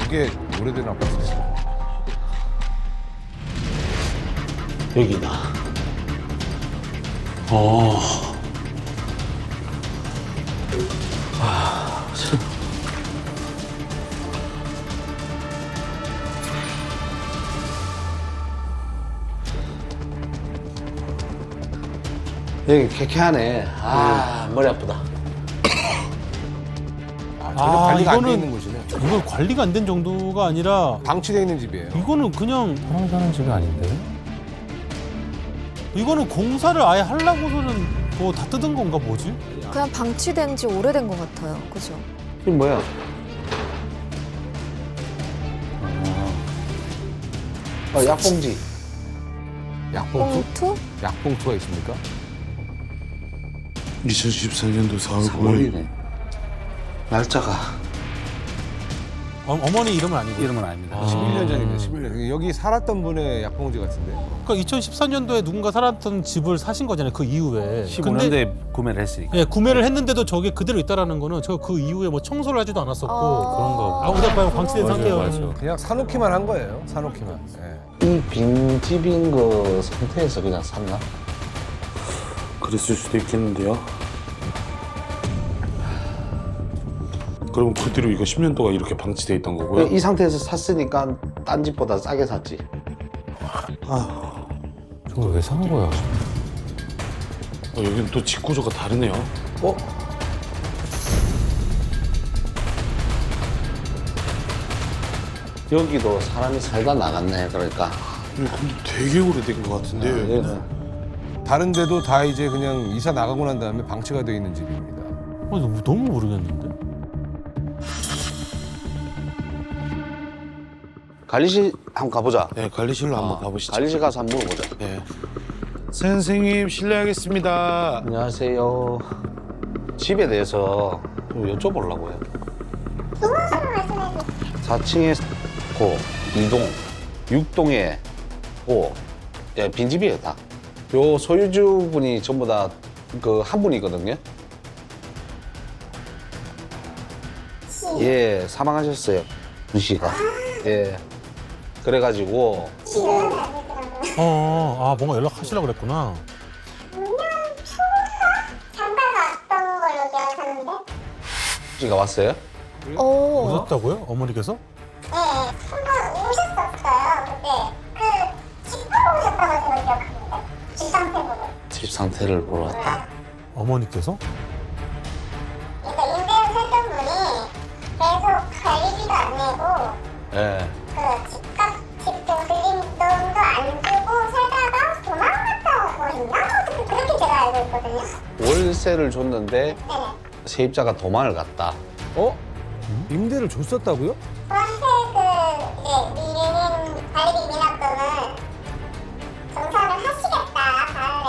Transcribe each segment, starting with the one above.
이게 오래된 아파트죠. 여기다. 어. 여기 쾌쾌하네. 머리 아프다. 전혀 관리가 안 돼 있는 곳이네. 이거 관리가 안 된 정도가 아니라 방치되어 있는 집이에요. 이거는 그냥 사람 사는 집이 아닌데? 이거는 공사를 아예 하려고서는 뭐 다 뜯은 건가 뭐지? 그냥 방치된 지 오래된 것 같아요. 그죠? 이게 뭐야? 약봉지. 약봉투? 봉투? 약봉투가 있습니까? 2014년도 4월 9일 3월이네. 날짜가. 어머니 이름은 아니고. 이름은 아닙니다. 11년 전입니다. 11년 전. 여기 살았던 분의 약봉지 같은데. 그러니까 2014년도에 누군가 살았던 집을 사신 거잖아요. 그 이후에. 근데 15년도에 구매를 했으니까. 예, 구매를 했는데도 저게 그대로 있다라는 거는 저 그 이후에 뭐 청소를 하지도 않았었고 그런 거. 아, 우리 아빠 방치된 맞아요, 상태예요. 맞아요. 그냥 사놓기만 한 거예요. 사놓기만. 예. 이 빈집인 거 상태에서 그냥 샀나? 그랬을 수도 있겠는데요. 그럼 그대로 이거 10년 동안 이렇게 방치돼 있던 거고요. 이 상태에서 샀으니까 딴 집보다 싸게 샀지. 저걸 왜 산 거야? 여기는 또 집 구조가 다르네요. 어? 여기도 사람이 살다 나갔네. 그러니까. 근데 되게 오래된 것 같은데. 얘는 다른 데도 다 이제 그냥 이사 나가고 난 다음에 방치가 되어 있는 집입니다. 너무 모르겠는데. 관리실 한번 가보자. 네, 관리실로 한번 가보시죠. 관리실 가서 한번 물어보자. 네. 선생님 실례하겠습니다. 안녕하세요. 집에 대해서 좀 여쭤보려고요. 4층에 고 2동, 6동에 고 예, 빈집이에요 다. 요 소유주분이 전부 다 그 한 분이거든요. 예, 사망하셨어요. 분 씨가. 예. 그래가지고 뭔가 연락하시려고 그랬구나. 잠깐 왔던 걸로 기억하는데. 씨가 왔어요? 오셨다고요? 어머니께서? 네, 한번 오셨었어요. 근데 집 보러 오셨다고 제가 기억합니다. 집 상태 보고. 집 상태를 보러 왔다. 어머니께서? 그러니까 임대를 살던 분이 계속 관리비도 안 내고 예. 그 집값 집도 들림돈도 안 주고 살다가 도망갔다고 했나? 그렇게 제가 알고 있거든요. 월세를 줬는데 네네. 세입자가 도망을 갔다. 어? 임대를 줬었다고요? 저한테 그 이제 미래는 관리비 미납금을 정산을 하시겠다 가을에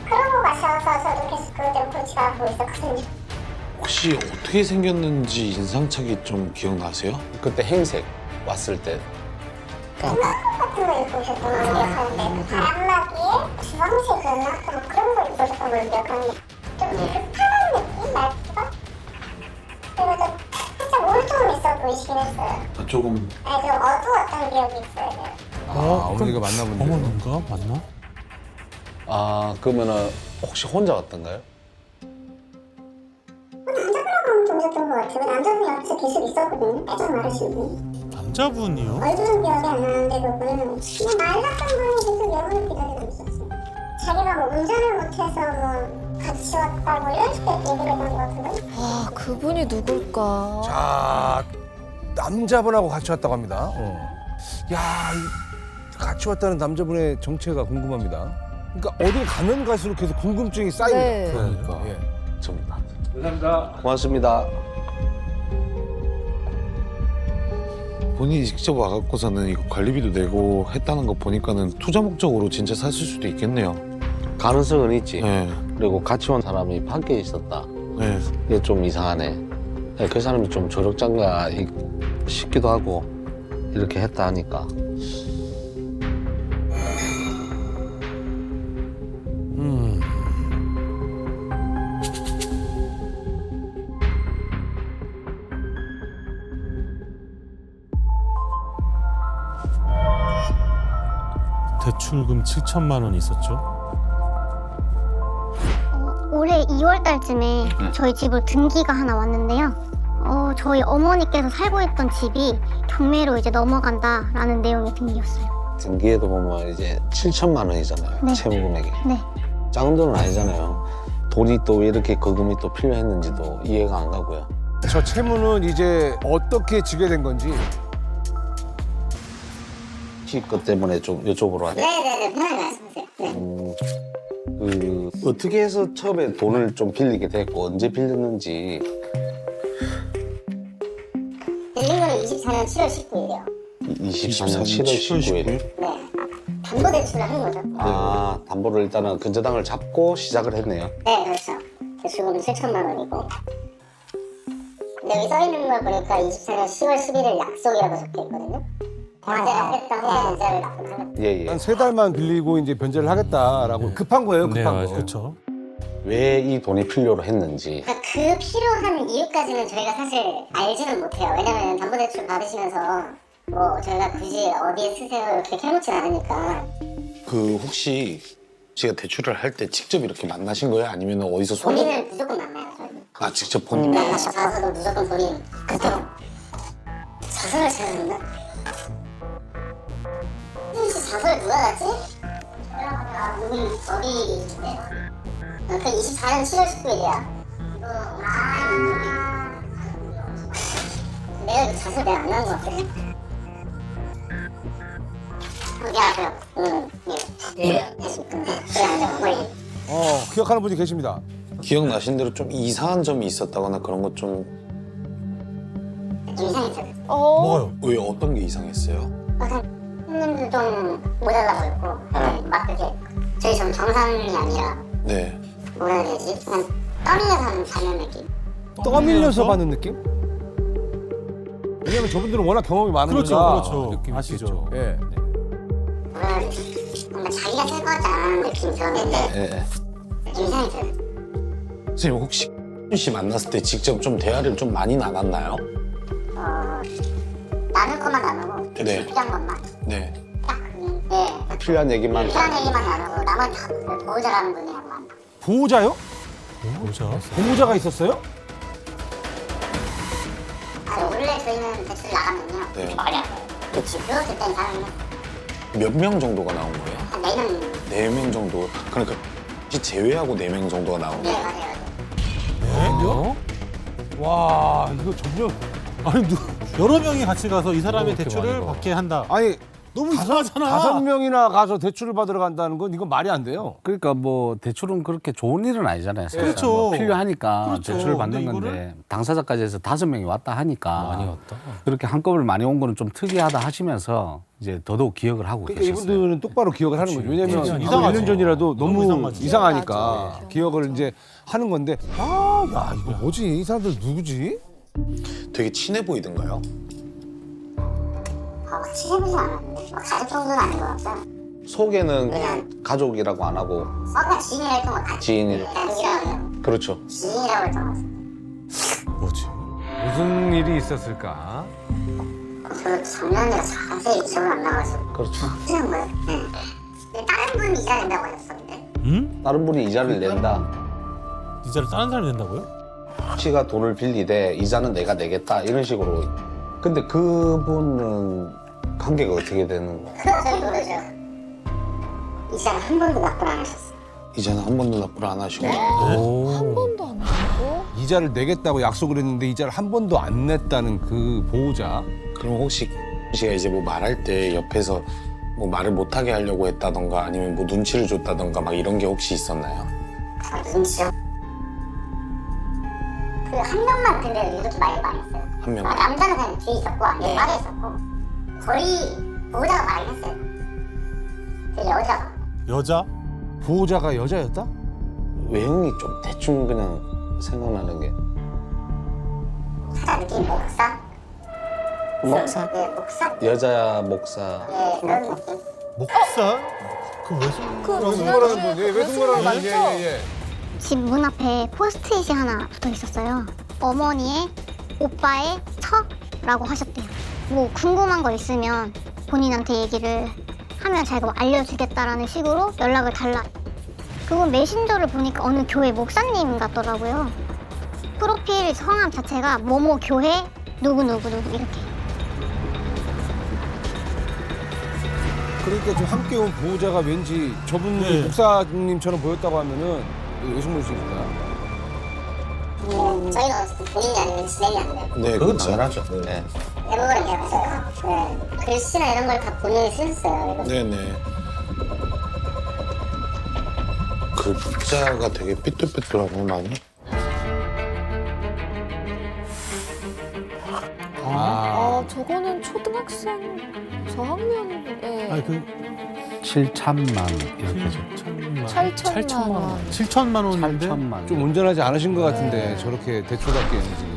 그러고 가셔서 저도 계속 그것 때문에 골치가 아프고 있었거든요. 혹시 어떻게 생겼는지 인상착의 좀 기억나세요? 그때 행색 왔을 때. 같은 거 입고 오셨던 걸로 기억하는데 그 바람막이에 주황색이었나? 좀 그런 걸 입고 오셨던 걸로 기억하는데 좀 급한 느낌? 말투가? 그리고 좀 살짝 우울증이 있어 보이시긴 했어요. 조금 네, 좀 어두웠던 기억이 있어요. 어머니가 만나본 적. 어머니인가? 맞나? 아, 그러면은 혹시 혼자 왔던가요? 남자분하고는 좀 있었던 것 같아요. 남자분이 옆에서 계속 있었거든요. 애정 많으신 분이. 남자분이요? 얼굴은 기억이 안 나는데 그분은 그냥 말랐던 분이 계속 영혼을 기다리고 있었어요. 자기가 뭐 운전을 못해서 뭐 같이 왔다 뭐 이런 식으로 얘기를 했던 것 같은데. 아, 그분이 누굴까? 자, 남자분하고 같이 왔다고 합니다. 야, 같이 왔다는 남자분의 정체가 궁금합니다. 그러니까 어딜 가면 갈수록 계속 궁금증이 쌓입니다. 네. 그러니까. 예. 접니다. 감사합니다. 고맙습니다. 본인이 직접 와갖고서는 이거 관리비도 내고 했다는 거 보니까는 투자 목적으로 진짜 샀을 수도 있겠네요. 가능성은 있지. 네. 그리고 같이 온 사람이 밖에 있었다. 네. 이게 좀 이상하네. 네, 그 사람이 좀 조력장가 싶기도 하고 이렇게 했다 하니까. 대출금 7천만 원이 있었죠. 올해 2월 달쯤에 저희 집으로 등기가 하나 왔는데요. 저희 어머니께서 살고 있던 집이 경매로 이제 넘어간다라는 내용의 등기였어요. 등기에도 보면 이제 7천만 원이잖아요. 네. 채무 금액이. 네. 작은 돈은 아니잖아요. 돈이 또 왜 이렇게 거금이 또 필요했는지도 이해가 안 가고요. 저 채무는 이제 어떻게 지게 된 건지. 혹시 것 때문에 좀 여쭤보러 왔는데 네네네, 편하게 말씀하세요. 네. 어떻게 해서 처음에 돈을 좀 빌리게 됐고 언제 빌렸는지. 빌린 거는 24년 7월 19일이요. 24년 7월 19일. 네. 담보대출을 한 거죠. 아, 담보를 일단은 근저당을 잡고 시작을 했네요. 네, 그렇죠. 대출금은 7천만 원이고. 근데 여기 써있는 걸 보니까 24년 10월 11일 약속이라고 적혀있거든요. 변제를 하겠다 후에 문자를 납부하겠다. 예, 예. 한 3달만 빌리고 이제 변제를 하겠다라고 급한 거예요, 네, 급한 맞아요. 거. 그렇죠. 왜 이 돈이 필요로 했는지. 그러니까 그 필요한 이유까지는 저희가 사실 알지는 못해요. 왜냐면 담보대출 받으시면서 뭐 저희가 굳이 어디에 쓰세요 이렇게 해놓진 않으니까. 그 혹시 제가 대출을 할 때 직접 이렇게 만나신 거예요? 아니면 어디서 소문? 본인은 무조건 만나요, 저희는. 아 직접 본인. 가서도 무조건 본인. 그때 자서를 찾았나? 혹시 자서를 누가 갔지? 누군 어디인데? 그 24년 7월 19일이야. 내가 그 자서를 내가 안 나온 것 같아. 안녕하세요. 네. 기억하는 분이 계십니다. 기억나신 대로 좀 이상한 점이 있었다거나 그런 것 좀 좀 이상했어요. 뭐요? 왜 어떤 게 이상했어요? 손님도 좀 모자라 보였고 막 그렇게 저희 좀 정상이 아니라 네. 뭐라 해야 되지? 그냥 떠밀려서 사는 느낌. 떠밀려서 받는 느낌? 왜냐면 저분들은 워낙 경험이 많으니까. 그렇죠. 느낌이 아시죠. 있겠죠. 예. 뭐라 해야 되지? 뭔가 자기가 쓸 것 같지 않은 느낌이 들었는데 예. 좀 이상했어요. 선생님 혹시 씨 만났을 때 직접 좀 대화를 좀 많이 나눴나요? 나눌 것만 나누고 네. 필요한 것만 네. 딱 네. 필요한 얘기만. 필요한 얘기만 나누고 나머지 다 보호자라는 분이 한 번. 보호자요? 보자. 보호자가 있었어요? 원래 저희는 대출 나가면요. 네. 머리 아파요. 그치. 그렇기 때문에 사람이 몇 명 정도가 나온 거예요? 한 4명. 4명 정도. 그러니까 혹시 제외하고 4명 정도가 나온 네, 거예요? 맞아요. 와, 이거 점점. 아니 여러 명이 같이 가서 이 사람의 그렇게 대출을 많이 가. 받게 한다. 아니, 너무 이상하잖아. 5명이나 가서 대출을 받으러 간다는 건 이건 말이 안 돼요. 그러니까 뭐 대출은 그렇게 좋은 일은 아니잖아요. 사실. 그렇죠. 뭐 필요하니까 그렇죠. 대출을 받는 근데 건데 당사자까지 해서 5명이 왔다 하니까 많이 왔다. 그렇게 한꺼번에 많이 온 거는 좀 특이하다 하시면서 이제 더더욱 기억을 하고 그러니까 계셨어요. 이분들은 똑바로 기억을 하는 거죠. 왜냐면 그렇죠. 이거 이상하죠. 1년 전이라도 너무 너무 이상하지. 이상하니까 기억을 이제 하는 건데 야 이거 뭐지? 이 사람들 누구지? 되게 친해 보이던가요? 친해보진 않았는데 가족 정도는 아닌 것 같아요. 소개는 가족이라고 안 하고 그냥 지인이라 했던 것 같아요. 지인이. 지인이라고 그렇죠. 지인이라고 했던 것 같아요. 뭐지? 무슨 일이 있었을까? 저 작년에 자세히 기억이 안 나가지고 그렇죠. 그냥 거예요. 네. 근데 다른 분이 이자 낸다고 하셨었는데 응? 다른 분이 이자를 낸다. 이자를 다른 사람이 낸다고요? 씨가 돈을 빌리되 이자는 내가 내겠다 이런 식으로. 근데 그분은 관계가 어떻게 되는 거예요? 그거 저희 모르죠. 이자는 한 번도 납부를 안 하셨어요. 이제는 한 번도 납부를 안 하시고. 한 번도 안 하고. 이자를 내겠다고 약속을 했는데 이자를 한 번도 안 냈다는 그 보호자. 그럼 혹시 씨가 이제 뭐 말할 때 옆에서 뭐 말을 못하게 하려고 했다던가 아니면 뭐 눈치를 줬다던가 막 이런 게 혹시 있었나요? 눈치요? 그 한 명만 근데 이렇게 말이 많이 했어요. 한 명. 남자는 그냥 뒤에 있었고 얘 말에 있었고 거의 보호자가 많이 했어요. 그 여자가. 여자? 보호자가 여자였다? 외형이 좀 대충 그냥 생각나는 게. 살짝 느낌이 목사? 목사? 네, 목사? 여자 목사. 네, 그런 느낌. 목사? 그 외숙? 그 외숙모라는 분, 예, 외숙모라는 분, 예. 집 문 앞에 포스트잇이 하나 붙어 있었어요. 어머니의 오빠의 처라고 하셨대요. 뭐 궁금한 거 있으면 본인한테 얘기를 하면 자기가 뭐 알려주겠다라는 식으로 연락을 달라. 그분 메신저를 보니까 어느 교회 목사님 같더라고요. 프로필 성함 자체가 뭐뭐 교회 누구누구 이렇게. 그러니까 좀 함께 온 보호자가 왠지 저분 목사님처럼 보였다고 하면은 외숙모이시니까. 저희는 어쨌든 본인이 아니면 진행이 안 돼요. 네, 그건 그렇죠. 당연하죠. 네. 대부분 없어요. 네. 글씨나 이런 걸 다 본인이 쓰셨어요. 네네. 글자가 되게 삐뚤삐뚤하네 많이. 저거는 초등학생 저학년에 아니 그 7천만 이렇게 좀. 8천만 원. 7천만 원인데 8천만. 좀 온전하지 않으신 것 같은데 저렇게 대초답게 지금.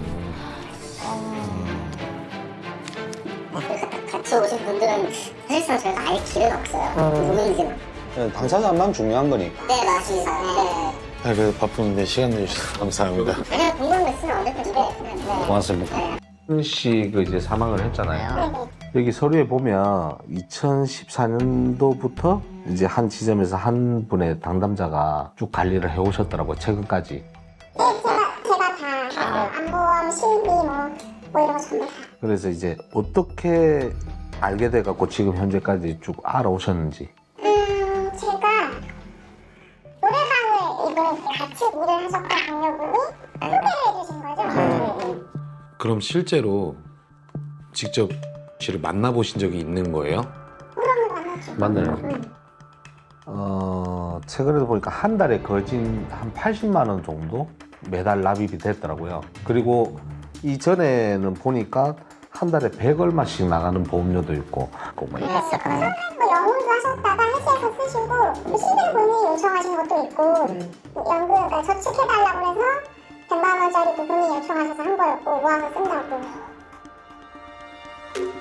같이 오신 분들은 사실상 저희가 알 길은 없어요. 누군지는. 네, 당사자만 중요한 거니까. 네, 맞습니다. 네. 아, 그래도 바쁜데 시간 내주셔서 감사합니다. 그냥 궁금한 거 있으면 언제든 네. 고맙습니다. 은 씨가 이제 사망을 했잖아요. 여기 서류에 보면 2014년도부터 이제 한 지점에서 한 분의 당담자가 쭉 관리를 해오셨더라고요. 최근까지. 네, 제가 다 안보험, 실비 뭐 이런 거 전부 다. 그래서 이제 어떻게 알게 돼갖고 지금 현재까지 쭉 알아오셨는지. 제가 노래방을 이분 같이 일을 하셨던 동료분이 소개를 해주신 거죠. 그럼 실제로 직접 씨를 만나보신 적이 있는 거예요? 맞나요? 최근에도 보니까 한 달에 거진 한 80만 원 정도 매달 납입이 됐더라고요. 그리고 이전에는 보니까 한 달에 100 얼마씩 나가는 보험료도 있고. 뭐 영혼도 하셨다가 헬스에서 쓰시고 실비 본인이 요청하신 것도 있고 연금 그러니까 저축해달라고 해서 100만 원짜리 본인이 요청하셔서 한 거였고 모아서 쓴다고.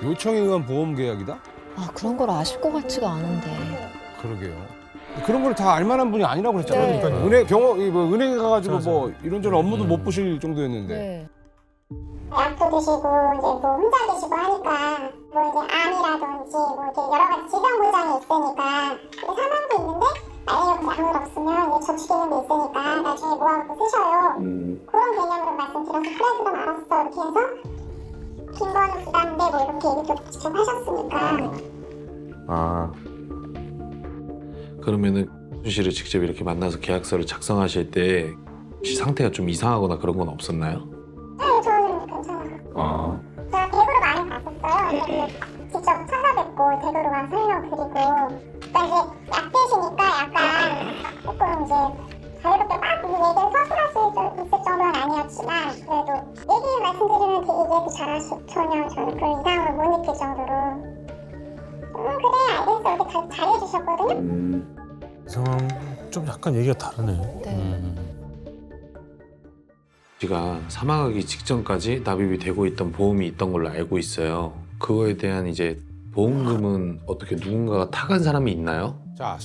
요청에 의한 보험 계약이다? 아 그런 걸 아실 것 같지가 않은데. 그러게요. 그런 걸 다 알만한 분이 아니라고 그랬잖아요. 네. 그러니까 은행 병원 뭐 은행에 가가지고 맞아. 뭐 이런저런 업무도 못 보실 정도였는데. 네. 약도 드시고 이제 뭐 혼자 계시고 하니까 뭐 이제 암이라든지 뭐 이렇게 여러 가지 질병 보장이 있으니까 근데 사망도 있는데 만약에 약물 없으면 이제 저축기금도 있으니까 나중에 모아갖고 쓰셔요. 그런 개념으로 말씀드려서 그래 그럼 알았어 이렇게 해서 긴 거는 부담돼 뭐 이렇게 얘기도 직접 하셨으니까. 아, 그러면은 순 씨를 직접 이렇게 만나서 계약서를 작성하실 때 혹시 상태가 좀 이상하거나 그런 건 없었나요? 네, 저는 괜찮아요. 제가 댁으로 많이 갔었어요. 근데 직접 찾아뵙고 댁으로 가서 설명드리고 그러니까 이제 약 드시니까 약간 조금 이제 자유롭게 막 얘기를 서술할 수 있을 정도는 아니었지만 그래도 얘기 말씀드리면 되게 얘기 잘하시고 전혀 저는 그런 이상을 못 느낄 정도로 그래 알겠어 이렇게 잘해주셨거든요. 이 상황 좀 약간 얘기가 다르네. 네. 씨가 사망하기 직전까지 납입이 되고 있던 보험이 있던 걸로 알고 있어요. 그거에 대한 이제 보험금은 어떻게 누군가가 타간 사람이 있나요? 자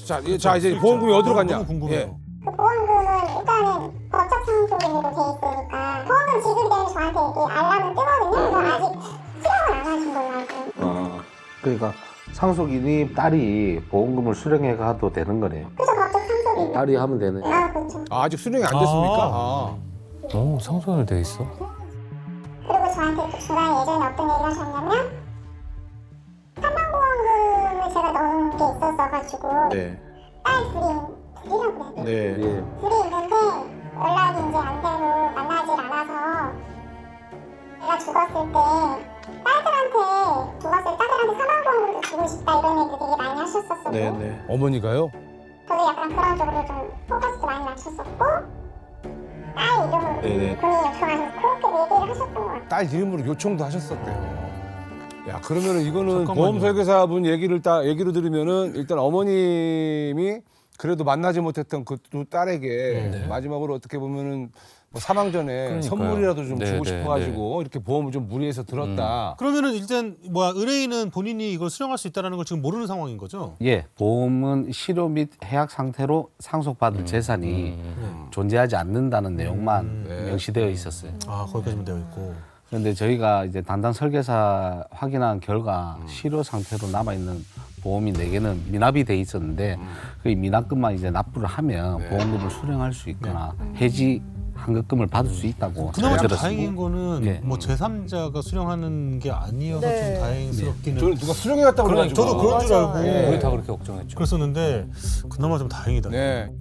이제 보험금이 어디로 갔냐? 너무 궁금해요. 예. 그 보험금은 일단은 법적 상속인으로 돼 있으니까 보험금 지급되면 저한테 이게 알람은 뜨거든요. 근데 아직 수령을 안 하신 걸로 알고. 그러니까 상속인이 딸이 보험금을 수령해 가도 되는 거네요. 그래서 법적 상속인. 딸이 하면 되네. 아 그렇죠. 아, 아직 수령이 안 됐습니까? 오, 상속을 돼 있어? 그리고 저한테 또 중간에 예전에 어떤 얘기를 하셨냐면 사망보험금을 제가 넣은 게 있었어가지고 네. 딸 둘이라고 그래요. 네. 둘이 있는데 연락이 이제 안 되고 만나질 않아서 내가 죽었을 때 딸들한테 사망보험금도 주고 싶다 이런 얘기 되게 많이 하셨었거든요. 네. 어머니가요? 저도 약간 그런 쪽으로 좀 포커스 많이 맞췄었고 딸 이름으로 네네. 본인이 요청하셔서 그렇게 얘기를 하셨던 것 같아요. 딸 이름으로 요청도 하셨었대요. 야, 그러면은 이거는 잠깐만요. 보험 설계사분 얘기로 들으면은 일단 어머님이 그래도 만나지 못했던 그 두 딸에게 마지막으로 어떻게 보면은 뭐 사망 전에 그러니까요. 선물이라도 좀 네, 주고 네, 싶어가지고 이렇게 보험을 좀 무리해서 들었다. 그러면은 일단 의뢰인은 본인이 이걸 수령할 수 있다는 걸 지금 모르는 상황인 거죠? 예, 보험은 실효 및 해약 상태로 상속받을 재산이 존재하지 않는다는 내용만 명시되어 있었어요. 아 거기까지만 되어 있고. 그런데 저희가 이제 담당 설계사 확인한 결과 실효 상태로 남아 있는 보험이 4개는 미납이 돼 있었는데 그 미납금만 이제 납부를 하면 네. 보험금을 수령할 수 있거나 해지 환급금을 받을 수 있다고 그나마 좀 들었습니다. 다행인 거는 예. 뭐 제3자가 수령하는 게 아니어서 네. 좀 다행스럽기는. 저는 누가 수령해갔다고 그래가지고. 저도 그런 줄 알고 맞아요. 우리 다 그렇게 걱정했죠. 그랬었는데 그나마 좀 다행이다. 네.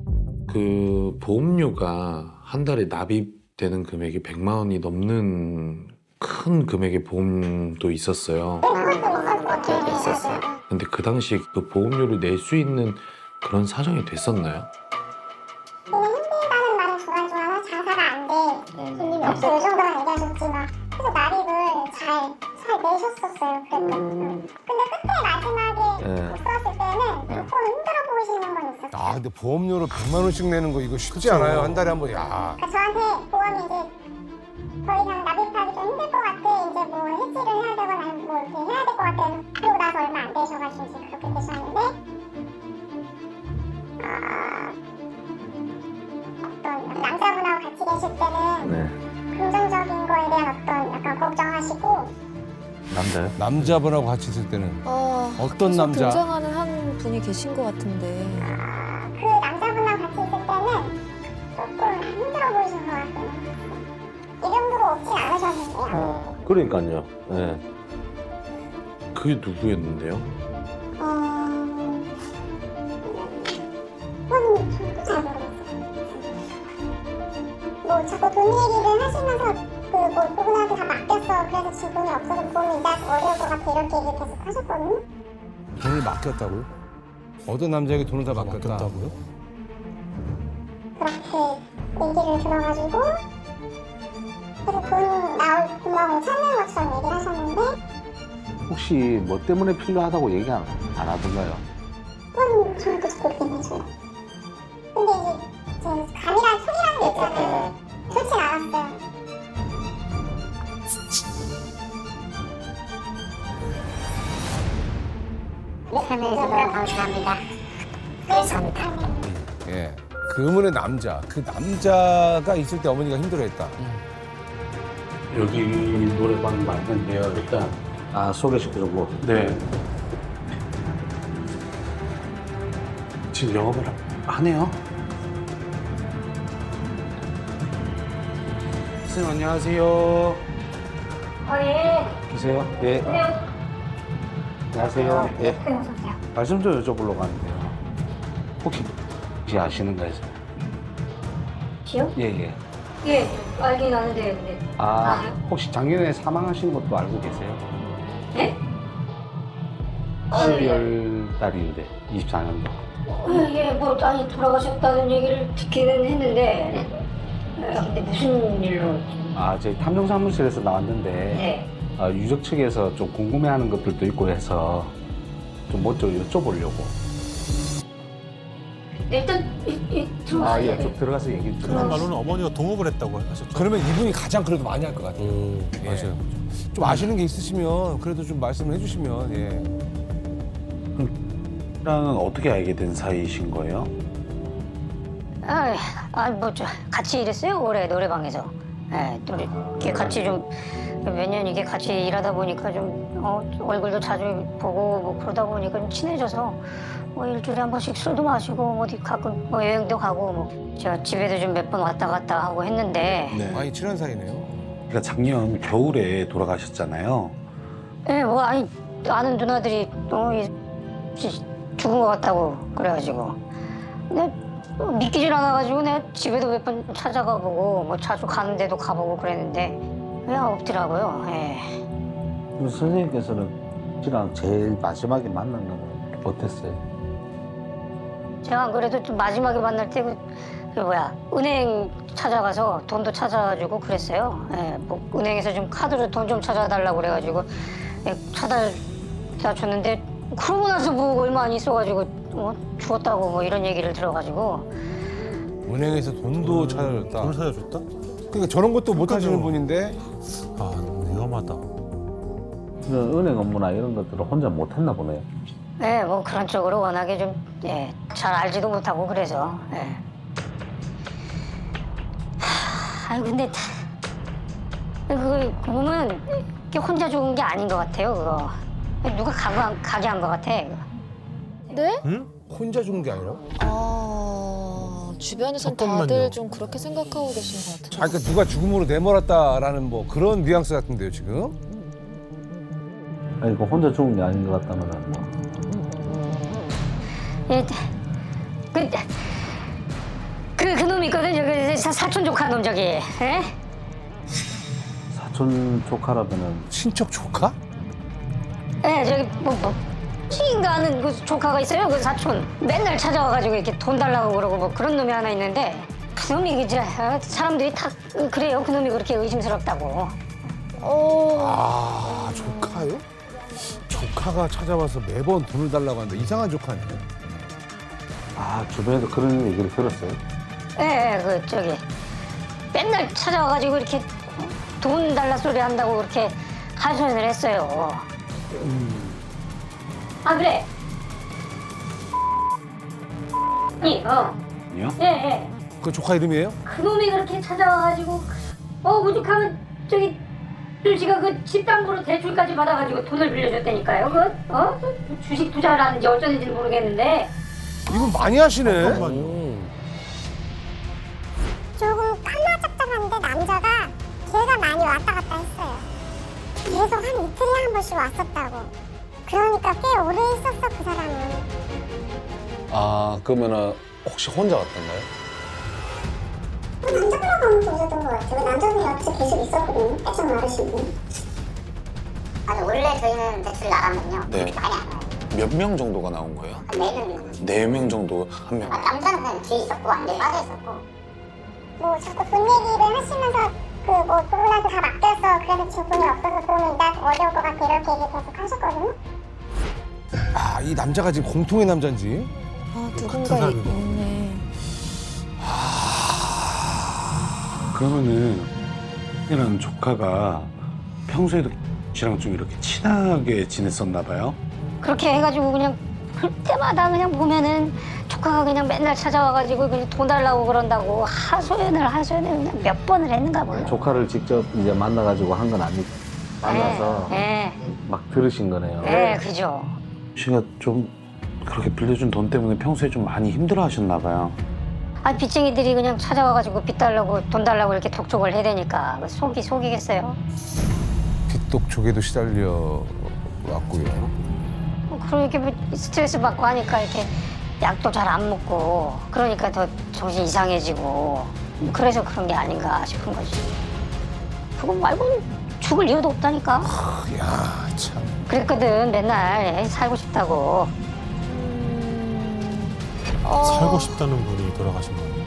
그 보험료가 한 달에 납입되는 금액이 100만 원이 넘는 큰 금액의 보험도 있었어요. 근데 그 당시 그 보험료를 낼 수 있는 그런 사정이 됐었나요? 힘들다는 말은 중간중간에 장사가 안 돼. 손님이 없어. 이 정도만 얘기하셨지만. 그래서 납입을 잘 내셨었어요. 그래도. 근데 끝에 마지막에 못 썼을 때는 조금 힘들어 보이시는 건 있었어요. 아, 근데 보험료로 100만 원씩 내는 거 이거 쉽지 않아요. 한 달에 한 번. 야. 그러니까 저한테 보험이 이제 더 이상 납입하기 좀 힘들 것 같아. 이제 뭐 해지를 해야 되거나 아니면 뭐 이렇게 해야 될 것 같아. 그러고 나서 얼마 안 되셔가지고 이제 그렇게 되셨는데 어떤 남자분하고 같이 계실 때는 긍정적인 거에 대한 어떤 약간 걱정하시고 남자요? 남자분하고 같이 있을 때는 어떤 항상 남자? 등장하는 한 분이 계신 것 같은데. 그 남자분하고 같이 있을 때는 조금 힘들어 보이신 것 같아요. 이 정도로 없진 않으셨는데요. 그러니까요. 네. 그게 누구였는데요? 그건 저도 잘 모르겠어요. 뭐 자꾸 돈 얘기를 하시면서 뭐 그분한테 다 맡겼어. 그래서 지금 돈이 없어서 보험이 이자 어려울 것 같아. 이렇게 얘기 계속 하셨거든요. 돈을 맡겼다고요? 어떤 남자에게 돈을 다 맡겼다? 맡겼다고요? 그렇게 얘기를 들어가지고 그래서 돈 나올 구멍을 찾는 것처럼 얘기를 하셨는데 혹시 뭐 때문에 필요하다고 얘기 안 하던가요? 그건 저는 그렇게 모르겠네요. 근데 이제 감이란 소리라는 게 있잖아요. 좋진 않았어요. 네, 참여해주셔서 감사합니다. 감사합니다. 예. 그 의문의 남자. 그 남자가 있을 때 어머니가 힘들어했다. 여기 노래방 맞는데요. 일단 소개시켜주고. 네. 지금 영업을 하네요. 선생님 안녕하세요. 예. 계세요? 예. 안녕하세요. 예. 말씀 좀 여쭤보려고 하는데요. 혹시 아시는가요? 지요? 예. 예, 알긴 아는데, 근데. 혹시 작년에 사망하신 것도 알고 계세요? 네? 12월 달인데, 24년도. 예, 뭐, 아니, 돌아가셨다는 얘기를 듣기는 했는데, 근데 무슨 일로? 저희 탐정사무실에서 나왔는데, 네. 유적 측에서 좀 궁금해하는 것들도 있고 해서 좀 먼저 여쭤보려고. 일단, 들어가세요. 예, 좀 들어가서 얘기 좀. 그런 말로는 어머니가 동업을 했다고 하셨죠. 그러면 이분이 가장 그래도 많이 할 것 같아요. 예. 맞아요. 좀 아시는 게 있으시면 그래도 좀 말씀을 해주시면. 예. 랑은 어떻게 알게 된 사이이신 거예요? 같이 일했어요, 올해 노래방에서. 예, 또 이렇게 같이 좀, 몇 년 이게 같이 일하다 보니까 좀, 얼굴도 자주 보고 뭐 그러다 보니까 좀 친해져서, 뭐 일주일에 한 번씩 술도 마시고, 뭐 어디 가끔 뭐 여행도 가고, 뭐, 제가 집에도 좀 몇 번 왔다 갔다 하고 했는데, 많이 친한 사이네요. 그러니까 작년 겨울에 돌아가셨잖아요. 예, 뭐, 아는 누나들이, 죽은 것 같다고 그래가지고. 근데 믿기질 않아가지고 내가 집에도 몇 번 찾아가 보고 뭐 자주 가는 데도 가보고 그랬는데 그냥 없더라고요. 예. 그럼 선생님께서는 씨랑 제일 마지막에 만난 건 어땠어요? 제가 안 그래도 좀 마지막에 만날 때 은행 찾아가서 돈도 찾아주고 그랬어요. 예, 뭐 은행에서 좀 카드로 돈 좀 찾아달라고 그래가지고 찾아다 줬는데 그러고 나서 뭐 얼마 안 있어가지고 죽었다고 뭐 이런 얘기를 들어가지고. 은행에서 돈도 찾아줬다. 돈을 찾아줬다? 그러니까 저런 것도 못 하시는 분인데. 위험하다. 은행 업무나 이런 것들을 혼자 못 했나 보네요. 네, 뭐 그런 쪽으로 워낙에 좀, 잘 알지도 못하고 그래서, 예. 근데, 그걸 보면 혼자 죽은 게 아닌 것 같아요, 그거. 누가 가게 한 것 같아. 네? 혼자 죽은 게 아니라? 주변에선 잠깐만요. 다들 좀 그렇게 생각하고 계신 것 같아요. 아, 그러니까 누가 죽음으로 내몰았다라는 뭐 그런 뉘앙스 같은데요, 지금? 아니, 그 혼자 죽은 게 아닌 것 같다면 뭐. 예, 그 놈이 있거든요. 그 사촌 조카 놈 저기. 예? 사촌 조카라면은 친척 조카? 예, 저기 찌인가 하는 그 조카가 있어요. 그 사촌. 맨날 찾아와가지고 이렇게 돈 달라고 그러고 뭐 그런 놈이 하나 있는데 그 놈이 이제 사람들이 다 그래요. 그 놈이 그렇게 의심스럽다고. 아, 조카요? 조카가 찾아와서 매번 돈을 달라고 하는데 이상한 조카네. 아, 주변에도 그런 얘기를 들었어요. 예, 그 저기 맨날 찾아와가지고 이렇게 돈 달라 소리 한다고 그렇게 하소연을 했어요. 아 그래. 아니요? 예. 그 조카 이름이에요? 그 놈이 그렇게 찾아와가지고 오죽하면 저기 씨가 그 집담보로 대출까지 받아가지고 돈을 빌려줬다니까요. 그 주식 투자를 하는지 어쩌는지 모르겠는데. 이건 많이 하시네. 조금 까마잡잡한데 남자가 걔가 많이 왔다 갔다 했어요. 계속 한 이틀에 한 번씩 왔었다고. 그러니까 꽤 오래 있었어 그 사람은. 아, 그러면은 혹시 혼자 왔던가요? 남자분하고 하면 좀 있었던 것 같아요. 남자분이 옆에서 계속 있었거든요. 빼짝 마르시고. 아니 원래 저희는 대출 나가면요. 네. 많이 안 와요. 몇 명 정도가 나온 거예요? 한 4명. 4명 정도 한 명. 남자는 그냥 뒤에 있었고 안에 빠져 있었고. 뭐 자꾸 돈 얘기를 하시면서 그 뭐 돈이라도 다 맡겼어. 그래서 지금 돈이 없어서 돈을 나 어려울 것 같아 이렇게 얘기 계속 하셨거든요. 아, 이 남자가 지금 공통의 남자인지. 누군가 사람이네. 있네. 그러면은 이런 조카가 평소에도 씨랑 좀 이렇게 친하게 지냈었나 봐요? 그렇게 해가지고 그냥 볼 때마다 그냥 보면은 조카가 그냥 맨날 찾아와가지고 그냥 돈 달라고 그런다고 하소연을 그냥 몇 번을 했는가 몰라. 조카를 직접 이제 만나가지고 한 건 아니고 만나서 예, 막 들으신 거네요. 그죠. 씨가 좀 그렇게 빌려준 돈 때문에 평소에 좀 많이 힘들어 하셨나 봐요. 아 빚쟁이들이 그냥 찾아와가지고 빚 달라고 돈 달라고 이렇게 독촉을 해대니까 속이겠어요. 빚독촉에도 시달려 왔고요. 그렇게 뭐 스트레스 받고 하니까 이렇게 약도 잘 안 먹고 그러니까 더 정신 이상해지고 그래서 그런 게 아닌가 싶은 거지. 그거 말고는 죽을 이유도 없다니까. 야, 참. 그랬거든 맨날 살고 싶다고. 살고 싶다는 분이 돌아가신 거예요.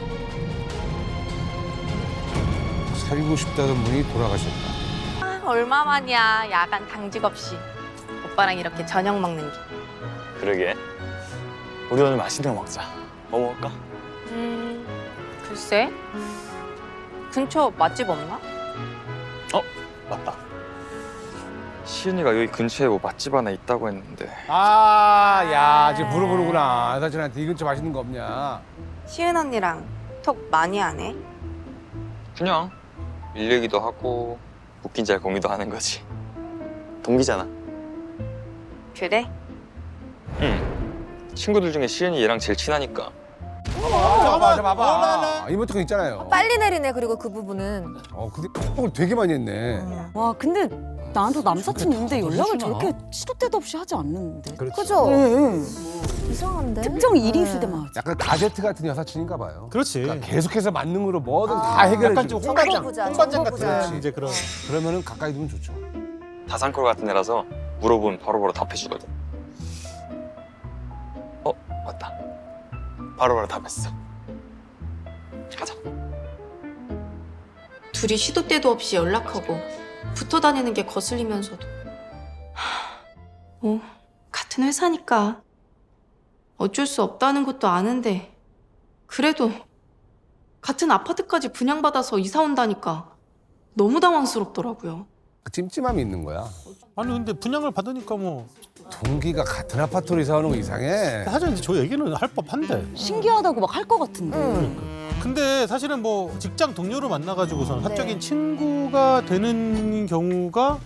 살고 싶다던 분이 돌아가셨다. 얼마만이야 야간 당직 없이 오빠랑 이렇게 저녁 먹는 게. 그러게. 우리 오늘 맛있는 거 먹자. 뭐 먹을까? 글쎄 근처 맛집 없나? 맞다. 시은이가 여기 근처에 뭐 맛집 하나 있다고 했는데. 아, 야, 지금 물어보는구나. 사진한테 이 근처 맛있는 거 없냐. 시은 언니랑 톡 많이 하네. 그냥 일 얘기도 하고 웃긴 잘 공유도 하는 거지. 동기잖아. 그래? 친구들 중에 시은이 얘랑 제일 친하니까. 봐봐. 이모티콘 있잖아요. 빨리 내리네. 그리고 그 부분은. 근데 톡을 되게 많이 했네. 와 근데 나도 남사친 있는데 연락을 저렇게 시도 때도 없이 하지 않는데. 그죠? 네. 이상한데? 특정 일이 있을 때만 하지. 약간 가제트 같은 여사친인가 봐요. 그렇지. 그러니까 계속해서 만능으로 뭐든 다 해결해 약간 주고. 좀 홍반장 정보부자. 같은 이제 그런. 그러면은 가까이 두면 좋죠. 다산콜 같은 애라서 물어보면 바로바로 답해주거든. 맞다. 바로바로 답했어. 가자. 둘이 시도 때도 없이 연락하고 붙어 다니는 게 거슬리면서도 같은 회사니까 어쩔 수 없다는 것도 아는데 그래도 같은 아파트까지 분양받아서 이사 온다니까 너무 당황스럽더라고요. 그 찜찜함이 있는 거야. 아니 근데 분양을 받으니까 뭐 동기가 같은 아파트로 이사 오는 거 이상해. 사실 이제 저 얘기는 할 법한데. 신기하다고 막 할 것 같은데. 근데 사실은 뭐 직장 동료로 만나가지고선 사적인 친구가 되는 경우가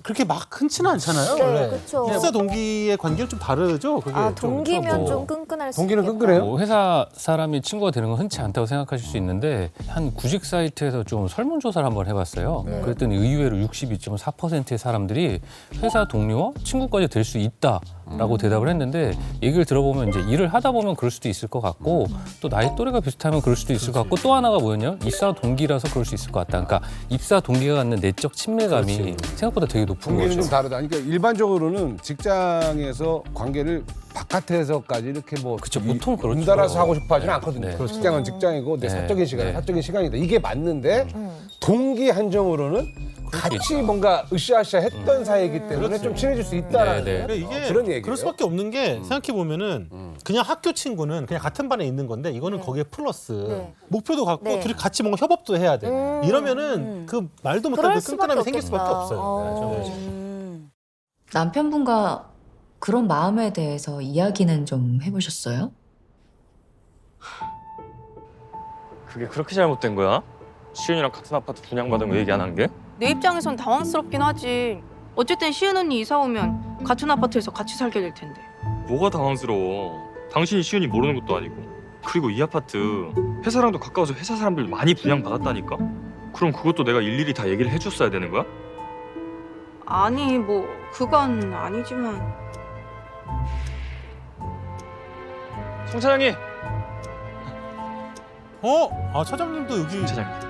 그렇게 막 흔치는 않잖아요. 네, 원래. 그쵸. 입사 동기의 관계는 좀 다르죠. 그게 아, 좀 동기면 뭐. 좀 끈끈할 수 동기는 있겠다. 끈끈해요? 뭐 회사 사람이 친구가 되는 건 흔치 않다고 생각하실 수 있는데 한 구직 사이트에서 좀 설문조사를 한번 해봤어요. 네. 그랬더니 의외로 62.4%의 사람들이 회사 동료와 친구까지 될 수 있다라고 대답을 했는데 얘기를 들어보면 이제 일을 하다 보면 그럴 수도 있을 것 같고 또 나이 또래가 비슷하면 그럴 수도 있을 것 같고 또 하나가 뭐였냐면 입사 동기라서 그럴 수 있을 것 같다. 그러니까 입사 동기가 갖는 내적 친밀감이 생각보다 되게 높은 동기는 거죠. 좀 다르다. 그러니까 일반적으로는 직장에서 관계를 바깥에서까지 이렇게 뭐 그쵸, 보통 그렇죠. 문달아서 하고 싶어 하지는 네. 않거든요. 네. 직장은 직장이고 내 네. 사적인 시간, 네. 사적인 시간이다. 이게 맞는데 동기 한정으로는 같이 뭔가 으쌰으쌰 했던 사이이기 때문에 좀 친해질 수 있다라는 네, 네. 근데 이게 그런 얘기예요. 그럴 수밖에 없는 게 생각해 보면은 그냥 학교 친구는 그냥 같은 반에 있는 건데 이거는 거기에 플러스 네. 목표도 갖고 네. 둘이 같이 뭔가 협업도 해야 돼. 이러면은 그 말도 못한 그럴 그 끈끈함이 생길 수밖에 없겠다. 없어요. 남편분과 그런 마음에 대해서 이야기는 좀 해보셨어요? 그게 그렇게 잘못된 거야? 시은이랑 같은 아파트 분양받은 거 얘기 안 한 게? 내 입장에선 당황스럽긴 하지. 어쨌든 시은 언니 이사 오면 같은 아파트에서 같이 살게 될 텐데. 뭐가 당황스러워. 당신이 시은이 모르는 것도 아니고. 그리고 이 아파트 회사랑도 가까워서 회사 사람들 많이 분양받았다니까? 그럼 그것도 내가 일일이 다 얘기를 해줬어야 되는 거야? 아니 뭐 그건 아니지만. 송 차장님! 아 차장님도 여기. 차장님.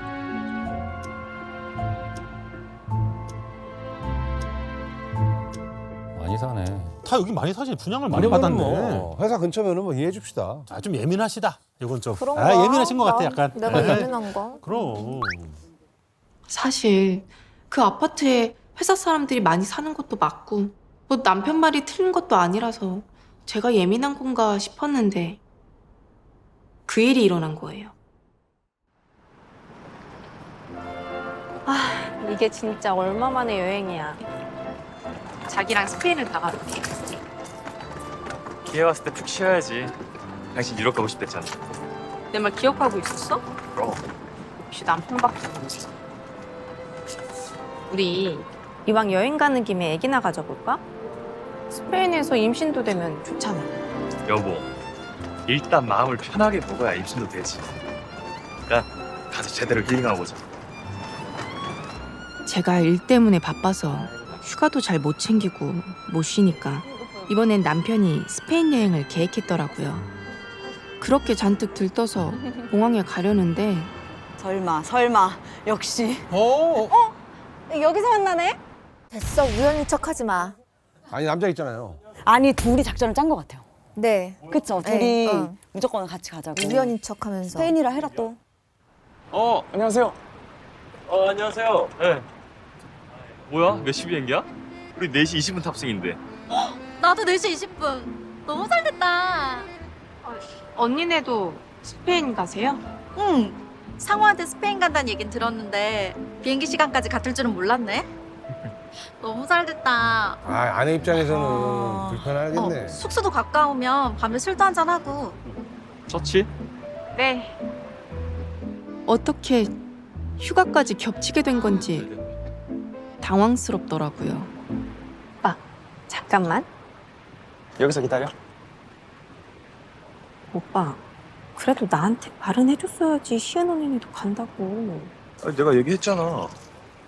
많이 사네. 다 여기 많이 사실 분양을 많이 이거는 받았네. 뭐 회사 근처면은 뭐 이해해 줍시다. 아, 좀 예민하시다. 이건 좀. 그런가? 예민하신 것 같아 약간. 내가 네. 예민한가? 그럼. 사실 그 아파트에 회사 사람들이 많이 사는 것도 맞고 뭐 남편 말이 틀린 것도 아니라서 제가 예민한 건가 싶었는데 그 일이 일어난 거예요. 아, 이게 진짜 얼마만의 여행이야. 자기랑 스페인을 가가지고. 기회 왔을 때 푹 쉬어야지. 당신 유럽 가고 싶댔잖아. 내 말 기억하고 있었어? 그럼. 역시 남편밖에 없어. 우리 이왕 여행 가는 김에 애기나 가져볼까? 스페인에서 임신도 되면 좋잖아. 여보, 일단 마음을 편하게 먹어야 임신도 되지. 야, 가서 제대로 힐링하고 오자. 제가 일 때문에 바빠서 휴가도 잘 못 챙기고 못 쉬니까 이번엔 남편이 스페인 여행을 계획했더라고요. 그렇게 잔뜩 들떠서 공항에 가려는데 설마 역시. 여기서 만나네? 됐어, 우연인 척하지 마. 아니 남자 있잖아요. 아니 둘이 작전을 짠 것 같아요. 네. 그쵸? 네, 둘이 어. 무조건 같이 가자고. 우연인 척하면서. 스페인이라 해라 또. 안녕하세요. 안녕하세요. 네. 뭐야? 몇 시 비행기야? 우리 4시 20분 탑승인데. 나도 4시 20분. 너무 잘 됐다. 언니네도 스페인 가세요? 응. 상호한테 스페인 간다는 얘긴 들었는데 비행기 시간까지 같을 줄은 몰랐네. 너무 잘 됐다. 아, 아내 입장에서는 불편하겠네. 숙소도 가까우면 밤에 술도 한잔 하고. 좋지? 네. 어떻게 휴가까지 겹치게 된 건지 당황스럽더라고요. 오빠, 잠깐만. 여기서 기다려. 오빠, 그래도 나한테 말은 해줬어야지. 시은 언니네도 간다고. 아니, 내가 얘기했잖아.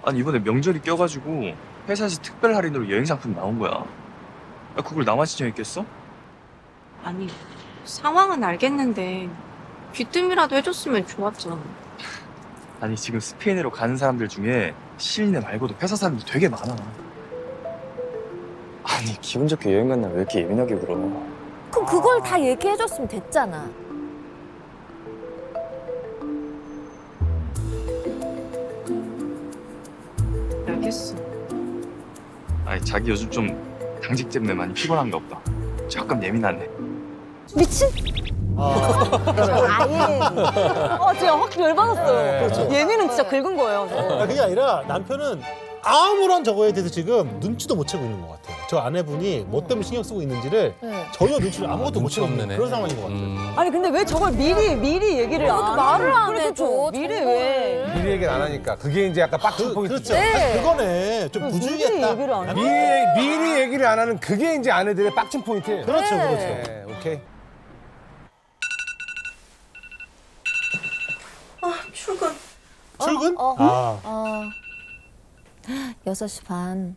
아니 이번에 명절이 껴가지고 회사에서 특별 할인으로 여행 상품 나온 거야. 야, 그걸 나만 신청했겠어? 아니, 상황은 알겠는데 귀뜸이라도 해줬으면 좋았잖아. 아니 지금 스페인으로 가는 사람들 중에 시은이네 말고도 회사 사람들 되게 많아. 아니 기분 좋게 여행 간 날 왜 이렇게 예민하게 굴어? 그럼 그걸 다 얘기해줬으면 됐잖아. 알겠어. 아니 자기 요즘 좀 당직 때문에 많이 피곤한가 보다. 조금 예민하네. 미친? 아예. 진짜 확 열받았어요. 그렇죠. 예민은 진짜 긁은 거예요. 그게 아니라 남편은 아무런 저거에 대해서 지금 눈치도 못 채고 있는 것 같아요. 저 아내분이 뭐 때문에 신경 쓰고 있는지를 네. 전혀 눈치를 아무것도 못 눈치 채는 없네. 그런 상황인 것 같아요. 아니 근데 왜 저걸 미리 얘기를 왜 안 이렇게 말을 안 그래, 해줘, 그쵸? 미리 왜? 미리 얘기를 안 하니까 그게 이제 약간 빡친 포인트죠. 그렇죠. 네. 사실 그거네. 좀 미리 부주의했다. 얘기를 안 해. 미리 얘기를 안 하는 그게 이제 아내들의 빡친 포인트예요. 그렇죠, 네. 그렇죠. 네, 오케이. 출근. 출근? 아. 6시 반.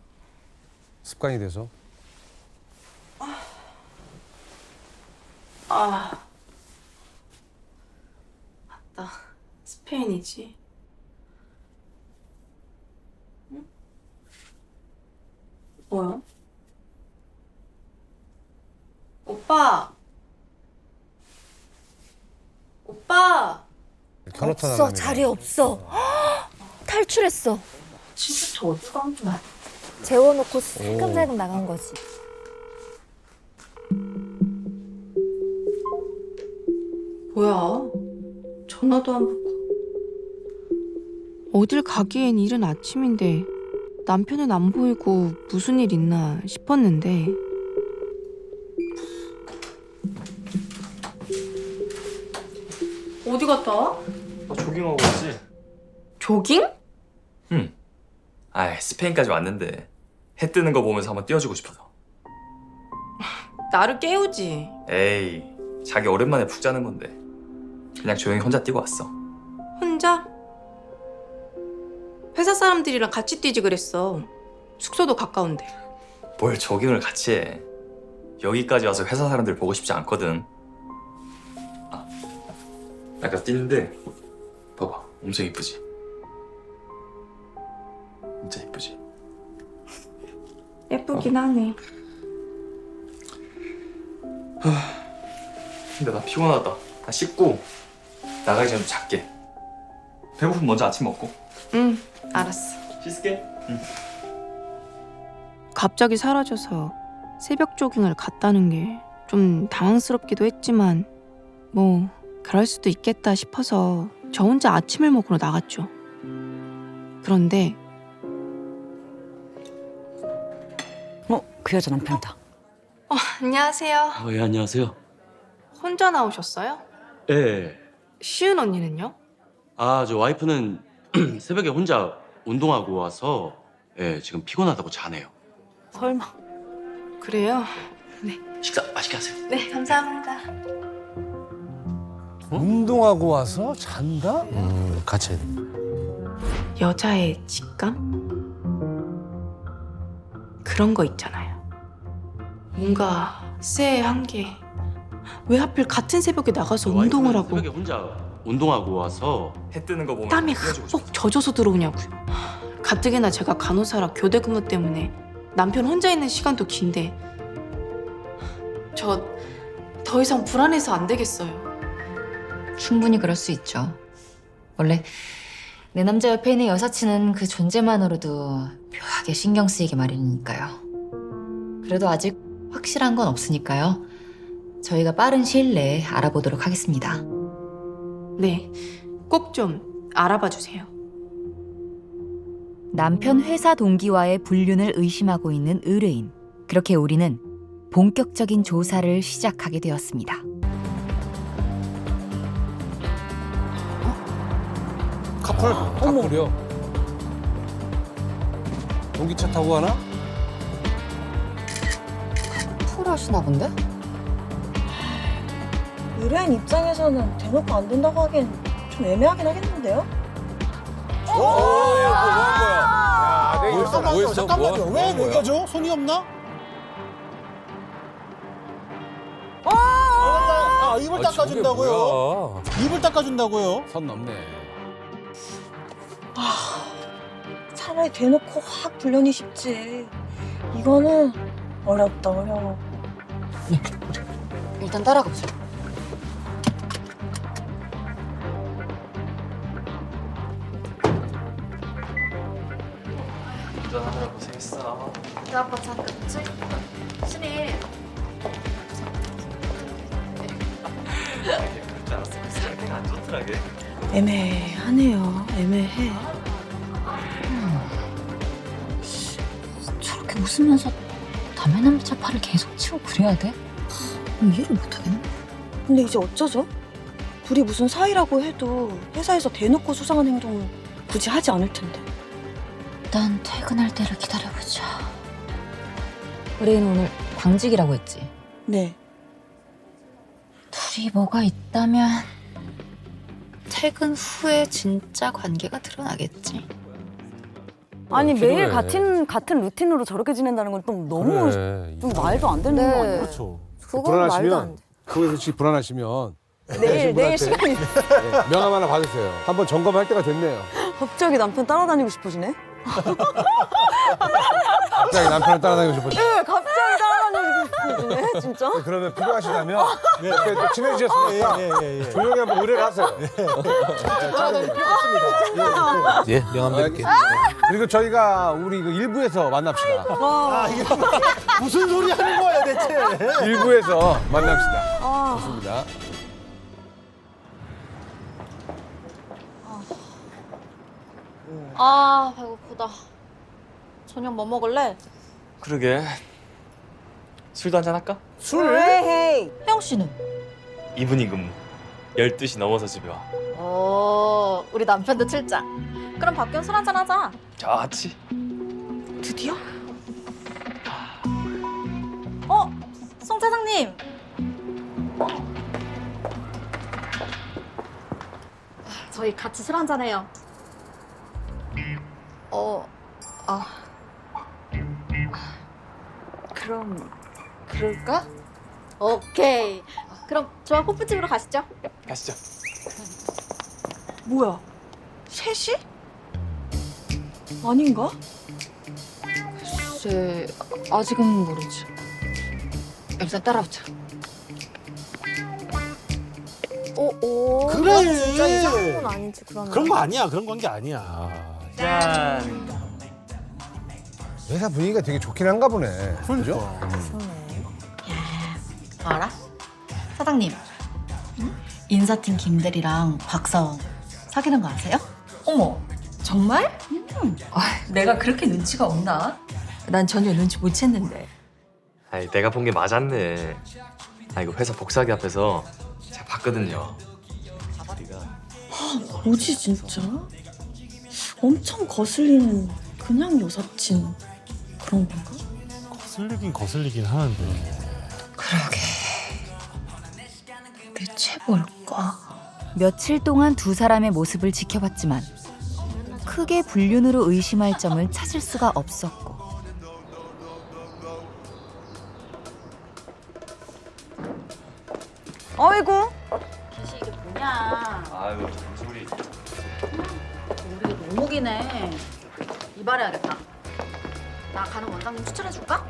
습관이 돼서. 아. 맞다. 스페인이지. 응? 뭐야? 오빠. 오빠. 견훤한 없어, 남이네. 자리 없어. 탈출했어. 진짜 어디 간 거야? 재워놓고 살금살금 나간 거지. 뭐야? 전화도 안 받고. 어딜 가기엔 이른 아침인데 남편은 안 보이고 무슨 일 있나 싶었는데 어디 갔다 와? 조깅하고 있지? 조깅? 응. 아이, 스페인까지 왔는데 해 뜨는 거 보면서 한번 띄워주고 싶어서. 나를 깨우지. 에이, 자기 오랜만에 푹 자는 건데 그냥 조용히 혼자 뛰고 왔어. 혼자? 회사 사람들이랑 같이 뛰지 그랬어. 숙소도 가까운데. 뭘 조깅을 같이 해. 여기까지 와서 회사 사람들 보고 싶지 않거든. 아, 아까 뛰는데 봐봐, 엄청 이쁘지? 진짜 이쁘지? 예쁘긴 하네. 근데 나 피곤하다. 나 씻고 나가기 전에 좀 잘게. 배고프면 먼저 아침 먹고. 응, 알았어. 씻을게. 응. 갑자기 사라져서 새벽 조깅을 갔다는 게 좀 당황스럽기도 했지만 뭐 그럴 수도 있겠다 싶어서 저 혼자 아침을 먹으러 나갔죠. 그런데 그 여자 남편이다. 안녕하세요. 예, 안녕하세요. 혼자 나오셨어요? 예. 시은 언니는요? 아, 저 와이프는 새벽에 혼자 운동하고 와서 예, 지금 피곤하다고 자네요. 설마. 그래요? 식사 맛있게 하세요. 네, 감사합니다. 운동하고 와서 잔다? 같이 해야 돼. 여자의 직감? 그런 거 있잖아요. 뭔가 쎄한 게 왜 하필 같은 새벽에 나가서 운동을 하고 새벽에 혼자 운동하고 와서 해 뜨는 거 보면 땀이 흠뻑 젖어서 들어오냐고요. 가뜩이나 제가 간호사라 교대 근무 때문에 남편 혼자 있는 시간도 긴데 저 더 이상 불안해서 안 되겠어요. 충분히 그럴 수 있죠. 원래 내 남자 옆에 있는 여사친은 그 존재만으로도 묘하게 신경 쓰이게 마련이니까요. 그래도 아직 확실한 건 없으니까요. 저희가 빠른 시일 내에 알아보도록 하겠습니다. 네, 꼭 좀 알아봐 주세요. 남편 회사 동기와의 불륜을 의심하고 있는 의뢰인. 그렇게 우리는 본격적인 조사를 시작하게 되었습니다. 카풀이요? 전기차 타고 가나? 쿨하시나 본데? 의뢰인 입장에서는 대놓고 안 된다고 하기엔 좀 애매하긴 하겠는데요? 야, 뭐 한 거야? 야, 내 이거 잠깐만요, 잠깐만요. 왜 매겨줘? 손이 없나? 입을 닦아준다고요? 입을 닦아준다고요? 선 넘네. 차라리 대놓고 확 불륜이 쉽지. 이거는 어렵다, 어려워. 일단 따라가 보자. 운전하느라 고생했어. 그 아빠 잠깐 신일. 그럴 줄 알았어. 상태가 안 좋더라게. 애매하네요. 애매해. 저렇게 웃으면서 남의 남자 팔을 계속 치고 그래야 돼? 이해를 못하겠네. 근데 이제 어쩌죠? 둘이 무슨 사이라고 해도 회사에서 대놓고 수상한 행동을 굳이 하지 않을 텐데. 일단 퇴근할 때를 기다려보자. 우리는 오늘 당직이라고 했지? 네. 둘이 뭐가 있다면 퇴근 후에 진짜 관계가 드러나겠지. 아니 매일 필요해. 같은 루틴으로 저렇게 지낸다는 건 좀 너무 그래, 좀 말도 안 되는 거 아니에요? 그렇죠. 불안하시면 그거에 솔직히 불안하시면 내일 시간이 명함 하나 받으세요. 한번 점검할 때가 됐네요. 갑자기 남편 따라다니고 싶어지네? 갑자기 남편을 따라다니고 싶어요. 네, 갑자기 따라다니고 싶어지네, 진짜? 그러면 필요하시다면 이렇게 또 친해지셨으니까 조용히 한번 의뢰를 하세요. 따라다닐 필요 없습니다. 예, 명함 드릴게요. 그리고 저희가 우리 그 일부에서 만납시다. 아, 이게 무슨 소리 하는 거야 대체? 일부에서 만납시다. 좋습니다. 아 배고프다. 저녁 뭐 먹을래? 그러게. 술도 한잔 할까? 술? 헤이. 혜영 씨는? 이분이 근무. 12시 넘어서 집에 와. 오 우리 남편도 출장. 그럼 밖에 술 한잔 하자. 좋지. 드디어? 송 차장님. 저희 같이 술 한잔 해요. 그럼 그럴까? 오케이. 그럼 저와 호프집으로 가시죠. 가시죠. 뭐야? 셋이? 아닌가? 글쎄, 아직은 모르지. 일단 따라오자. 그래. 진짜 이상한 건 아니지 그러면. 그런 거 아니야. 그런 관계 아니야. 짠. 회사 분위기가 되게 좋긴 한가 보네. 그죠? 알아? 사장님. 인사팀 김대리랑 박사원 사귀는 거 아세요? 어머, 정말? 내가 그렇게 눈치가 없나? 난 전혀 눈치 못 챘는데. 아니 내가 본 게 맞았네. 아 이거 회사 복사기 앞에서 제가 봤거든요. 우리가 뭐지 진짜? 엄청 거슬리는 그냥 여사친 그런 건가? 거슬리긴 하는데. 그러게. 대체 뭘까? 며칠 동안 두 사람의 모습을 지켜봤지만 크게 불륜으로 의심할 점을 찾을 수가 없었고 아이고. 기시 이게 뭐냐? 아유 무슨 소리. 우리 노목이네. 이발해야겠다. 나 가는 원장님 추천해줄까?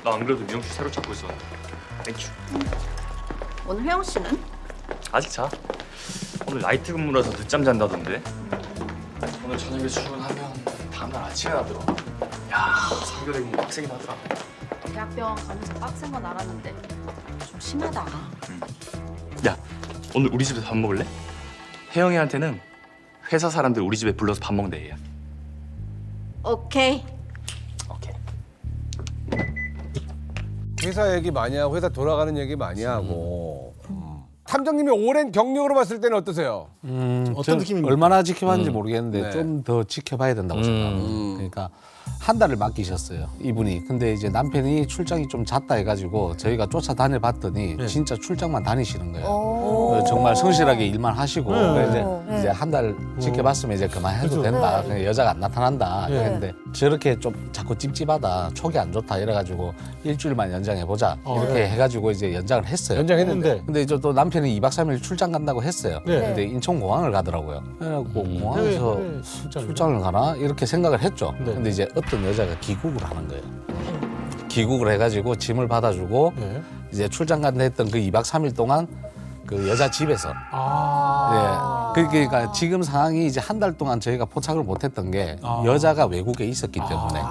나 안 그래도 미용실 새로 찾고 있었는데. 땡큐. 오늘 혜영 씨는? 아직 자. 오늘 나이트 근무라서 늦잠 잔다던데. 오늘 저녁에 출근하면 다음날 아침에 나더라. 야, 3개월 근무 빡세긴 하더라. 대학병원 가면서 빡센 건 알았는데 좀 심하다. 야, 오늘 우리 집에서 밥 먹을래? 혜영이한테는 회사 사람들 우리 집에 불러서 밥 먹는데 얘야. 오케이. 회사 얘기 많이 하고 회사 돌아가는 얘기 많이 하고. 탐정님이 오랜 경력으로 봤을 때는 어떠세요? 어떤 느낌입니까? 얼마나 지켜봤는지 모르겠는데 네. 좀 더 지켜봐야 된다고 생각합니다. 그러니까 한 달을 맡기셨어요, 이분이. 근데 이제 남편이 출장이 좀 잦다 해가지고 저희가 쫓아다녀봤더니 진짜 출장만 다니시는 거예요. 정말 성실하게 일만 하시고 이제 한 달 지켜봤으면 이제 그만해도 된다. 그냥 여자가 안 나타난다. 그런데 저렇게 좀 자꾸 찝찝하다, 촉이 안 좋다 이래가지고 일주일만 연장해보자 이렇게 해가지고 이제 연장을 했어요. 연장했는데 근데 이제 또 남편이 2박 3일 출장 간다고 했어요. 근데 인천공항을 가더라고요. 그래갖고 공항에서 출장을 가나 이렇게 생각을 했죠. 근데 이제 어떤 여자가 귀국을 하는 거예요. 귀국을 해가지고 짐을 받아주고 이제 출장 간다 했던 그 2박 3일 동안 그 여자 집에서 그러니까 지금 상황이 이제 한 달 동안 저희가 포착을 못했던 게 여자가 외국에 있었기 때문에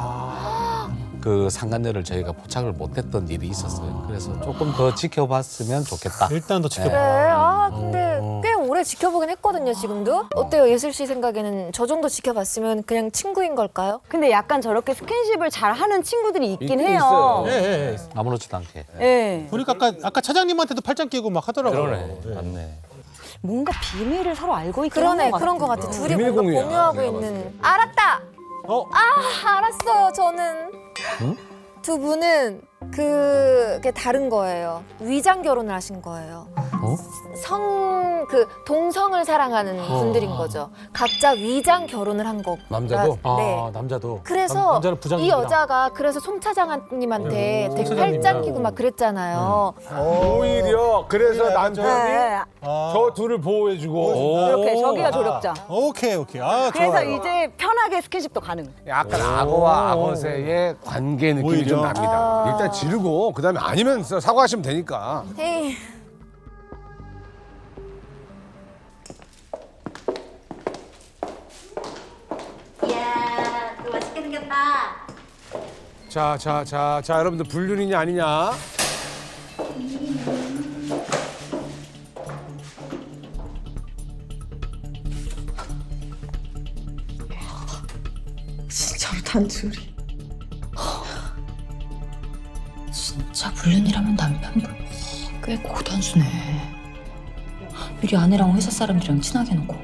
그 상간녀를 저희가 포착을 못했던 일이 있었어요. 그래서 조금 더 지켜봤으면 좋겠다. 일단 더 지켜봐. 그래. 아 근데 꽤 오래 동생을 지켜보긴 했거든요, 지금도. 어때요, 예슬 씨 생각에는 저 정도 지켜봤으면 그냥 친구인 걸까요? 근데 약간 저렇게 스킨십을 잘하는 친구들이 있긴 해요. 있어요. 예. 아무렇지도 않게. 예. 보니까 아까 차장님한테도 팔짱 끼고 막 하더라고요. 그러네. 예. 맞네. 뭔가 비밀을 서로 알고 있긴 그러네, 한것 그런 것 같아요. 같아. 둘이 비밀 뭔가 공유야, 공유하고 내가 있는. 알았다. 알았어요. 저는 두 분은 그게 다른 거예요. 위장 결혼을 하신 거예요. 동성을 사랑하는 분들인 거죠. 각자 위장 결혼을 한 거. 남자도? 네. 남자도. 그래서 남자는 이 부장님이랑. 여자가 그래서 송 차장님한테 되게 차장님이랑. 팔짱 끼고 막 그랬잖아요. 오히려 그래서 네, 남편이 네. 저 둘을 보호해주고 이렇게 저기가 조력자. 오케이. 아, 그래서 좋아요. 이제 편하게 스킨십도 가능. 약간 악어와 악어새의 관계 느낌이 오히려. 좀 납니다. 일단 지르고 그다음에 아니면 사과하시면 되니까. 에이. 이야, 너 맛있게 생겼다. 자, 여러분들 불륜이냐 아니냐? 진짜로 단둘이. 진짜 불륜이라면 남편분 꽤 고단수네. 미리 아내랑 회사 사람들이랑 친하게 해놓고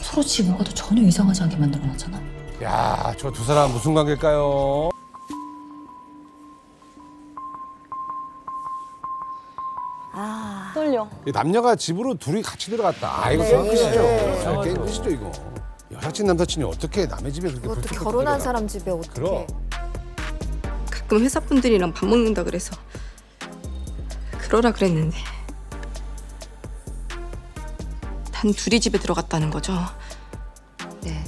서로 집 오가도 전혀 이상하지 않게 만들어놨잖아. 야, 저 두 사람 무슨 관계일까요? 떨려. 이 남녀가 집으로 둘이 같이 들어갔다. 이거 네. 게임 끝이죠. 네. 게임 끝이죠 이거. 여사친 남사친이 어떻게 남의 집에 그렇게 그것도 불쑥 결혼한 들어가. 사람 집에 어떻게? 그럼. 가끔 회사 분들이랑 밥 먹는다 그래서 그러라 그랬는데 단 둘이 집에 들어갔다는 거죠. 네.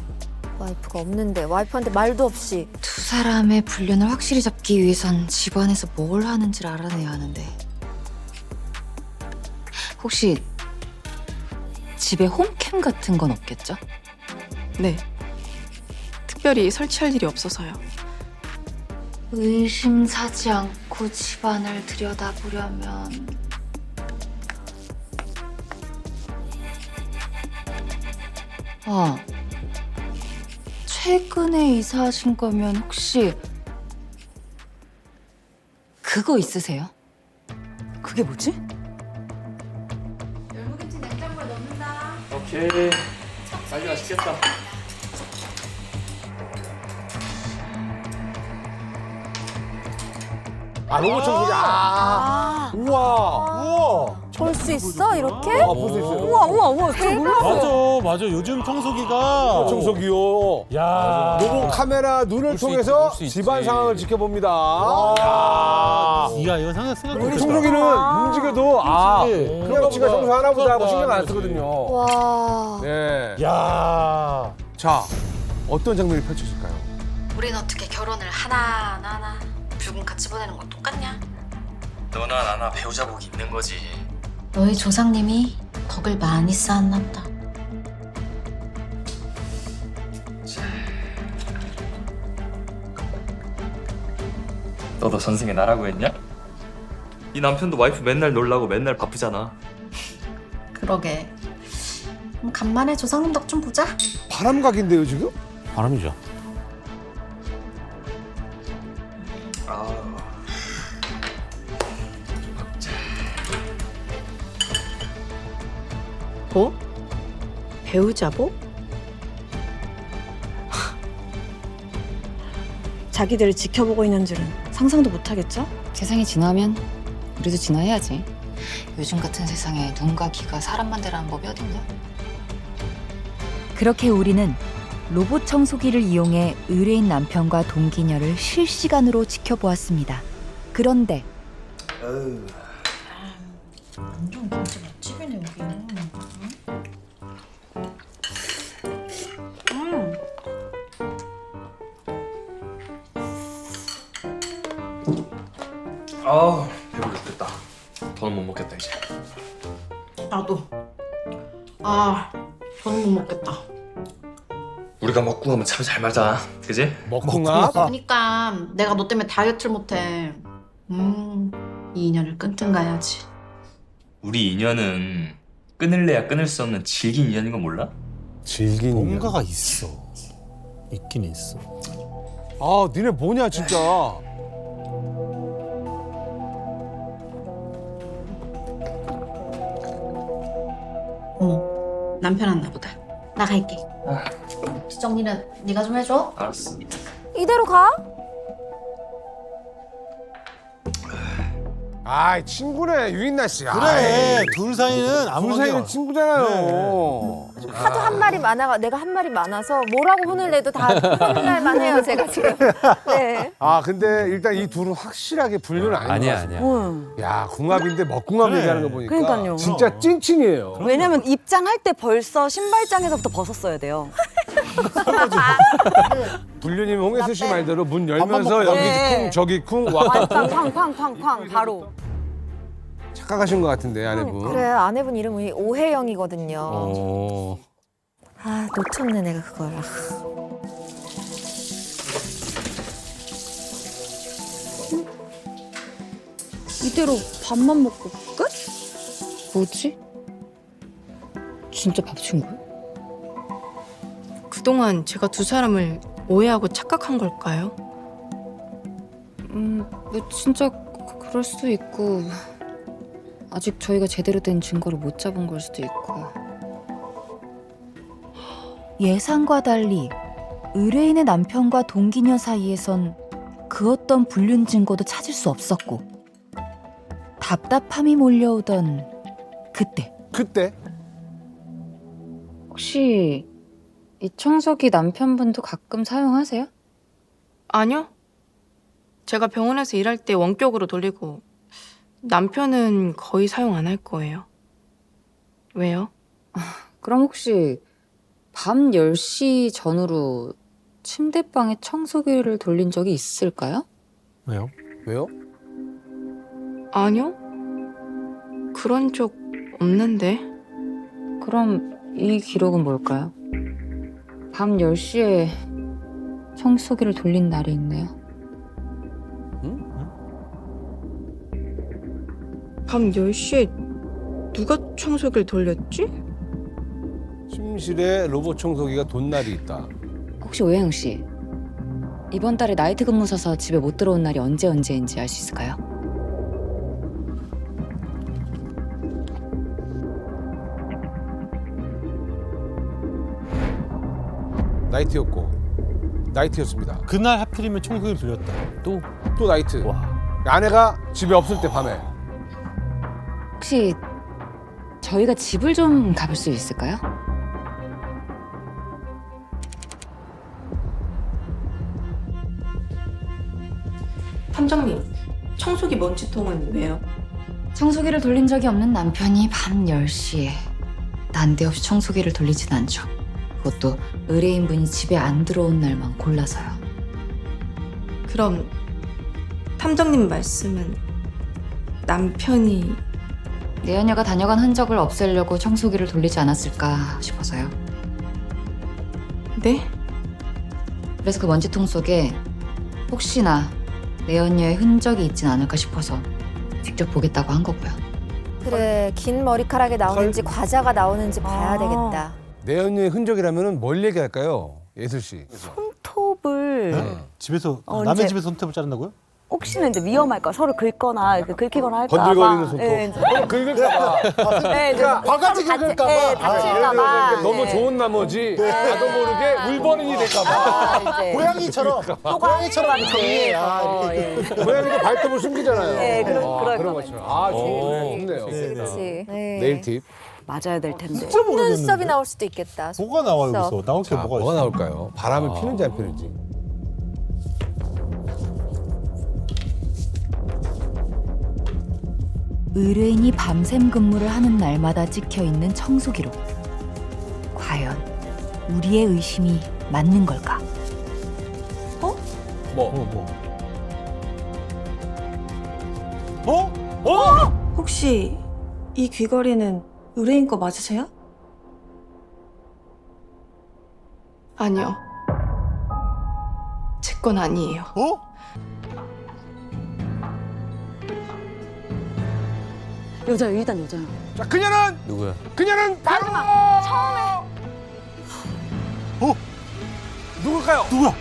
와이프가 없는데 와이프한테 말도 없이. 두 사람의 불륜을 확실히 잡기 위해선 집안에서 뭘 하는지를 알아내야 하는데 혹시 집에 홈캠 같은 건 없겠죠? 네. 특별히 설치할 일이 없어서요. 의심사지 않고 집안을 들여다보려면 최근에 이사하신 거면 혹시 그거 있으세요? 그게 뭐지? 열무김치 냉장고에 넣는다. 오케이. 빨리 맛있겠다. 로봇 청소기. 우와. 볼 수 있어 이렇게? 볼 수 있어요. 우와, 저 몰랐어요. 맞아. 요즘 청소기가 청소기요. 야. 로봇 카메라 눈을 볼 수 통해서 있지, 볼 수 집안 있지. 상황을 지켜봅니다. 야. 이야, 이거 생각 못했다. 청소기는 움직여도 그냥 지가 청소 하나 보다 하고 신경 안 그렇지. 쓰거든요. 와. 네. 야. 자, 어떤 장면이 펼쳐질까요? 우린 어떻게 결혼을 하나 불금 같이 보내는 건 똑같냐? 너나 나나 배우자 복이 있는 거지. 너희 조상님이 덕을 많이 쌓았나 보다. 너도 전생에 나라고 했냐? 네 남편도 와이프 맨날 놀라고 맨날 바쁘잖아. 그러게. 그럼 간만에 조상님 덕 좀 보자. 바람각인데요, 지금? 바람이죠. 뭐? 배우자복? 자기들을 지켜보고 있는 줄은 상상도 못하겠죠? 세상이 진화하면 우리도 진화해야지. 요즘 같은 세상에 눈과 귀가 사람만 되라는 법이 어딨냐? 그렇게 우리는 로봇 청소기를 이용해 의뢰인 남편과 동기녀를 실시간으로 지켜보았습니다. 그런데 완전 김치 맛집이네 여기는. 배부르겠다. 더는 못 먹겠다 이제. 나도. 저는 못 먹겠다. 우리가 먹고 나면 참 잘 맞아, 그지? 먹궁합? 그러니까 내가 너 때문에 다이어트를 못해. 이 인연을 끈끈 가야지. 우리 인연은 끊을래야 끊을 수 없는 질긴 인연인 거 몰라? 질긴 뭔가가 있어. 있긴 있어. 아, 니네 뭐냐 진짜. 남편 왔나 보다. 나 갈게. 집 정리는 네가 좀 해줘. 알았어. 이대로 가? 아, 친구네 유인나 씨. 그래, 둘 사이는 아무 둘 사이는 관계가 친구잖아요. 하도 한 말이 많아, 내가 한 말이 많아서 뭐라고 혼을 내도 다 혼을 날만 해요, 제가 지금. 네. 아, 근데 일단 이 둘은 확실하게 분류는 아닌 것 같습니다. 야, 궁합인데 먹궁합 그래. 얘기하는 거 보니까 그러니까요. 진짜 찐친이에요. 왜냐면 입장할 때 벌써 신발장에서부터 벗었어야 돼요. 불륜이면 홍혜수 씨 말대로 문 열면서 먹고. 여기 네. 쿵 저기 쿵 와. 쾅쾅쾅쾅쾅 바로. 착각하신 것 같은데 아내분. 그래, 아내분 이름이 오혜영이거든요. 어. 아, 놓쳤네, 내가 그걸. 이대로 밥만 먹고 끝? 뭐지? 진짜 밥 친구야? 그동안 제가 두 사람을 오해하고 착각한 걸까요? 뭐 진짜 그럴 수도 있고 아직 저희가 제대로 된 증거를 못 잡은 걸 수도 있고. 예상과 달리 의뢰인의 남편과 동기녀 사이에선 그 어떤 불륜 증거도 찾을 수 없었고 답답함이 몰려오던 그때 혹시 이 청소기 남편분도 가끔 사용하세요? 아니요. 제가 병원에서 일할 때 원격으로 돌리고 남편은 거의 사용 안 할 거예요. 왜요? 그럼 혹시 밤 10시 전후로 침대방에 청소기를 돌린 적이 있을까요? 왜요? 왜요? 아니요. 그런 적 없는데. 그럼 이 기록은 뭘까요? 밤 10시에 청소기를 돌린 날이 있네요. 밤 10시에 누가 청소기를 돌렸지? 침실에 로봇 청소기가 돈 날이 있다. 혹시 오혜영 씨 이번 달에 나이트 근무 서서 집에 못 들어온 날이 언제인지 알 수 있을까요? 나이트였습니다. 그날 하필이면 청소기를 돌렸다. 또 나이트. 아내가 집에 없을 때 밤에. 혹시 저희가 집을 좀 가볼 수 있을까요? 탐정님, 청소기 먼지통은 왜요? 청소기를 돌린 적이 없는 남편이 밤 10시에 난데없이 청소기를 돌리진 않죠. 그것도 의뢰인분이 집에 안 들어온 날만 골라서요. 그럼 탐정님 말씀은 남편이 내연녀가 다녀간 흔적을 없애려고 청소기를 돌리지 않았을까 싶어서요. 네? 그래서 그 먼지통 속에 혹시나 내연녀의 흔적이 있진 않을까 싶어서 직접 보겠다고 한 거고요. 그래, 긴 머리카락이 나오는지 과자가 나오는지 봐야 되겠다. 내연녀의 흔적이라면 뭘 얘기할까요? 예슬 씨. 손톱을 집에서 어, 남의 이제- 집에서 손톱을 자른다고요? 혹시나 이제 위험할까 서로 긁거나 이렇게 긁히거나 할까 봐. 건들거리는 손톱. 네, 이제- 긁을까봐. 네, 이제 뭐 바가지 서로 긁을까봐. 네, 다칠까봐. 너무 네. 좋은 나머지 나도 모르게 물버린이 될까봐. 이제 고양이처럼 고양이처럼 이렇게 고양이도 발톱을 숨기잖아요. 네, 그럴 그런 것처럼. 아, 좋네요. 그렇지. 네. 네일 팁. 맞아야 될 텐데. 속눈썹이 나올 수도 있겠다. 뭐가 나와요 속눈썹. 여기서? 나올 게 자, 뭐가 뭐가 있어? 나올까요? 바람을 피는지 안 피는지. 의뢰인이 밤샘 근무를 하는 날마다 찍혀 있는 청소기록. 과연 우리의 의심이 맞는 걸까? 혹시 이 귀걸이는 의뢰인 거 맞으세요? 아니요. 제 건 아니에요. 여자야, 일단 여자야. 자, 그녀는 누구야? 그녀는 바로 처음에 누굴까요? 누구야?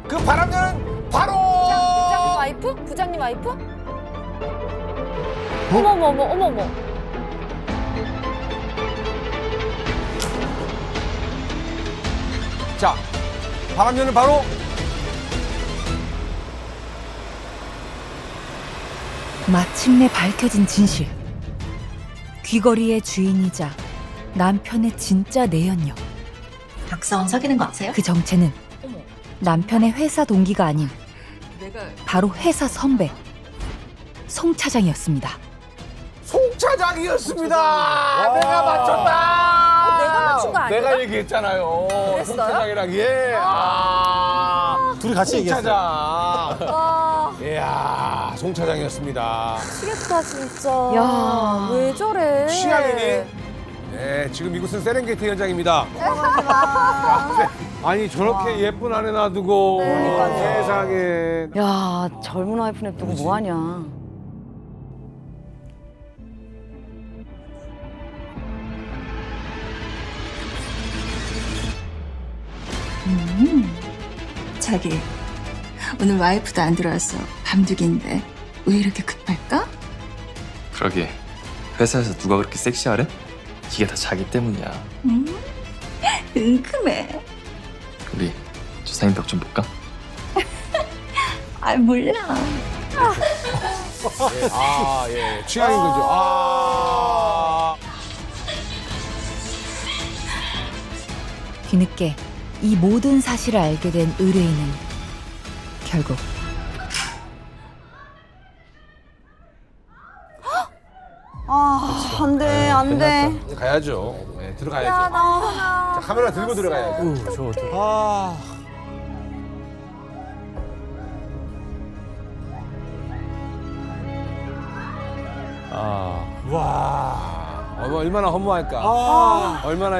그 바람녀는 바로 부장님 와이프? 부장님 와이프? 어머머머. 자, 바람녀는 바로 마침내 밝혀진 진실. 귀걸이의 주인이자 남편의 진짜 내연녀. 박사원 사귀는 거 아세요? 그 정체는 남편의 회사 동기가 아닌 바로 회사 선배 송 차장이었습니다. 송 차장이었습니다. 내가 맞췄다. 내가 맞춘 거 아니야? 내가 얘기했잖아요. 그랬어요? 송 차장이랑 예. 둘이 같이 송 얘기했어요. 차장. 와, 이야, 송 차장이었습니다. 미치겠다 진짜. 야. 왜 저래? 취향이니? 네, 지금 이곳은 세렝게티 현장입니다. 아니 저렇게 예쁜 아내 놔두고 세상에. 야, 젊은 와이프 냅두고 뭐하냐. 자기, 오늘 와이프도 안 들어왔어. 밤두기인데 왜 이렇게 급할까? 그러게 회사에서 누가 그렇게 섹시하래? 이게 다 자기 때문이야. 은큼해. 우리 조상님 벽 좀 볼까? 아, 몰라. 예, 취향인 거죠. 뒤늦게 이 모든 사실을 알게 된 의뢰인은 결국 아, 안 돼, 안 돼. 가야죠. 네, 들어가야죠. 야, 자, 카메라 들고 들어가야죠. 저 어떡해. 와, 얼마나 허무할까. 얼마나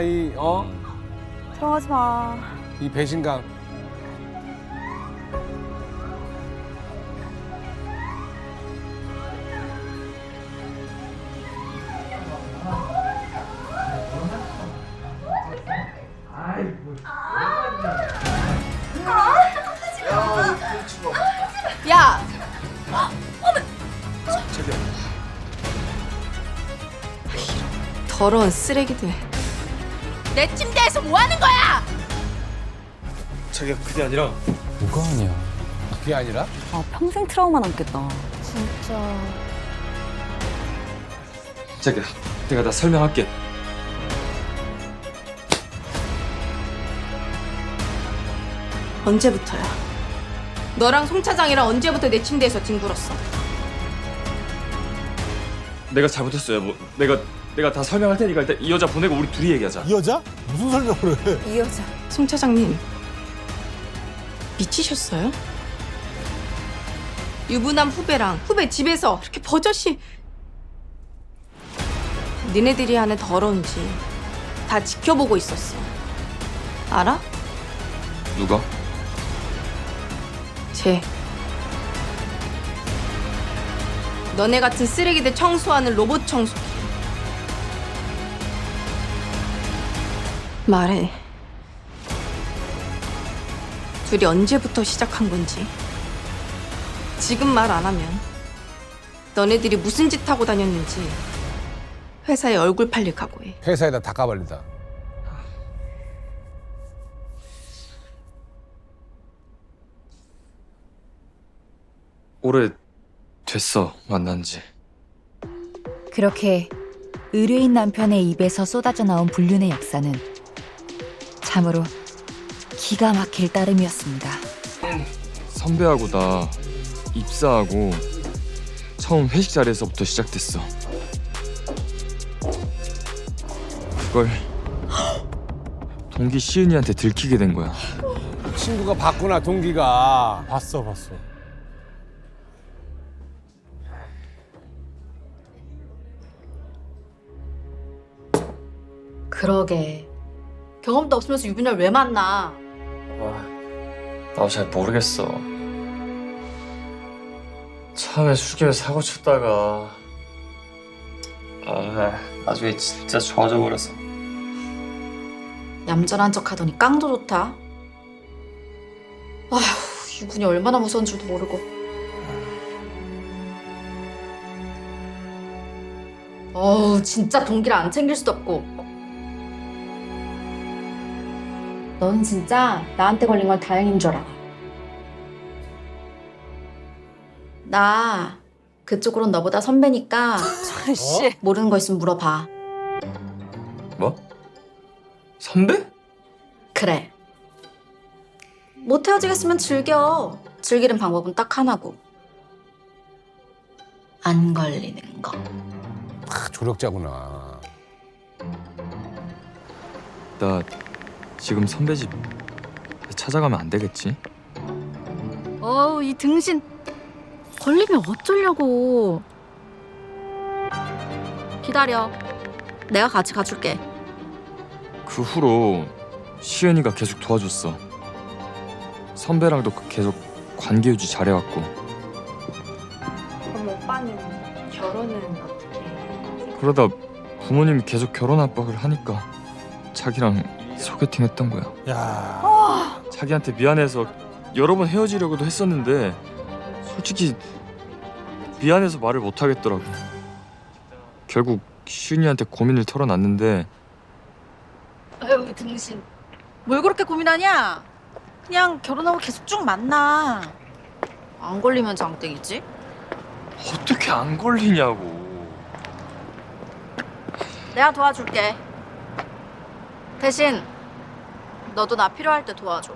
들어가지 마. 이 배신감. 야! 더러운 쓰레기들. 내 침대에서 뭐 하는 거야? 자기가 그게 아니라 뭐가 아니야. 그게 아니라? 아, 평생 트라우마 남겠다. 진짜. 자기야 내가 다 설명할게. 언제부터야? 너랑 송 차장이랑 언제부터 내 침대에서 뒹굴었어? 내가 잘못했어요. 뭐 내가 다 설명할 테니까 일단 이 여자 보내고 우리 둘이 얘기하자. 이 여자? 무슨 설명을 해? 이 여자. 송 차장님, 미치셨어요? 유부남 후배랑 후배 집에서 이렇게 버젓이 니네들이 하는 더러운 짓 다 지켜보고 있었어. 알아? 누가? 쟤. 너네 같은 쓰레기들 청소하는 로봇 청소기. 말해. 둘이 언제부터 시작한 건지. 지금 말 안 하면 너네들이 무슨 짓 하고 다녔는지 회사에 얼굴 팔릴 각오해. 회사에다 다 까발린다. 오래 됐어 만난 지. 그렇게 의뢰인 남편의 입에서 쏟아져 나온 불륜의 역사는 참으로 기가 막힐 따름이었습니다. 선배하고 나 입사하고 처음 회식 자리에서부터 시작됐어. 그걸 동기 시은이한테 들키게 된 거야. 친구가 봤구나, 동기가. 봤어. 그러게. 경험도 없으면서 유부녀를 왜 만나? 나도 잘 모르겠어. 처음에 술김에 사고 쳤다가 나중에 진짜 좋아져 버렸어. 얌전한 척 하더니 깡도 좋다. 아휴, 유군이 얼마나 무서운 줄도 모르고. 어우, 진짜 동기를 안 챙길 수도 없고. 넌 진짜 나한테 걸린 건 다행인 줄 알아. 나 그쪽으론 너보다 선배니까 모르는 거 있으면 물어봐. 뭐? 선배? 그래. 못 헤어지겠으면 즐겨. 즐기는 방법은 딱 하나고. 안 걸리는 거. 조력자구나. 나 지금 선배 집 찾아가면 안 되겠지? 어우, 이 등신. 걸리면 어쩌려고. 기다려. 내가 같이 가줄게. 그 후로 시은이가 계속 도와줬어. 선배랑도 계속 관계 유지 잘해왔고. 그럼 오빠는 결혼은 어떻게? 그러다 부모님이 계속 결혼 압박을 하니까 자기랑 소개팅 했던 거야. 야. 자기한테 미안해서 여러 번 헤어지려고도 했었는데 솔직히 미안해서 말을 못 하겠더라고. 결국 시은이한테 고민을 털어놨는데 아유, 등신. 뭘 그렇게 고민하냐? 그냥 결혼하고 계속 쭉 만나. 안 걸리면 장땡이지? 어떻게 안 걸리냐고. 내가 도와줄게. 대신 너도 나 필요할 때 도와줘.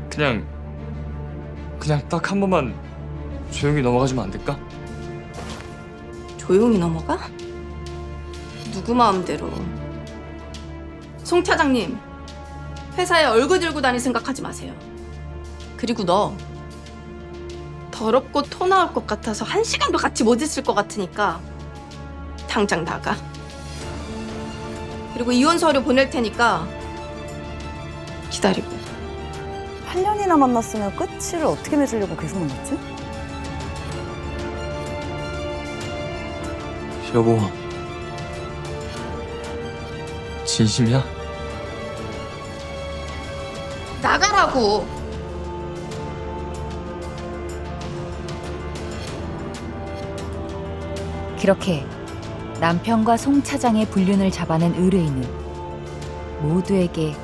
그냥 딱 한 번만 조용히 넘어가주면 안 될까? 조용히 넘어가? 누구 마음대로. 송 차장님, 회사에 얼굴 들고 다닐 생각하지 마세요. 그리고 너 더럽고 토 나올 것 같아서 한 시간도 같이 못 있을 것 같으니까 당장 나가. 그리고 이혼 서류 보낼 테니까 기다리고. 8년이나 만났으면 끝을 어떻게 맺으려고 계속 만났지? 여보, 진심이야? 나가라고. 그렇게 남편과 송 차장의 불륜을 잡아낸 의뢰인은 모두에게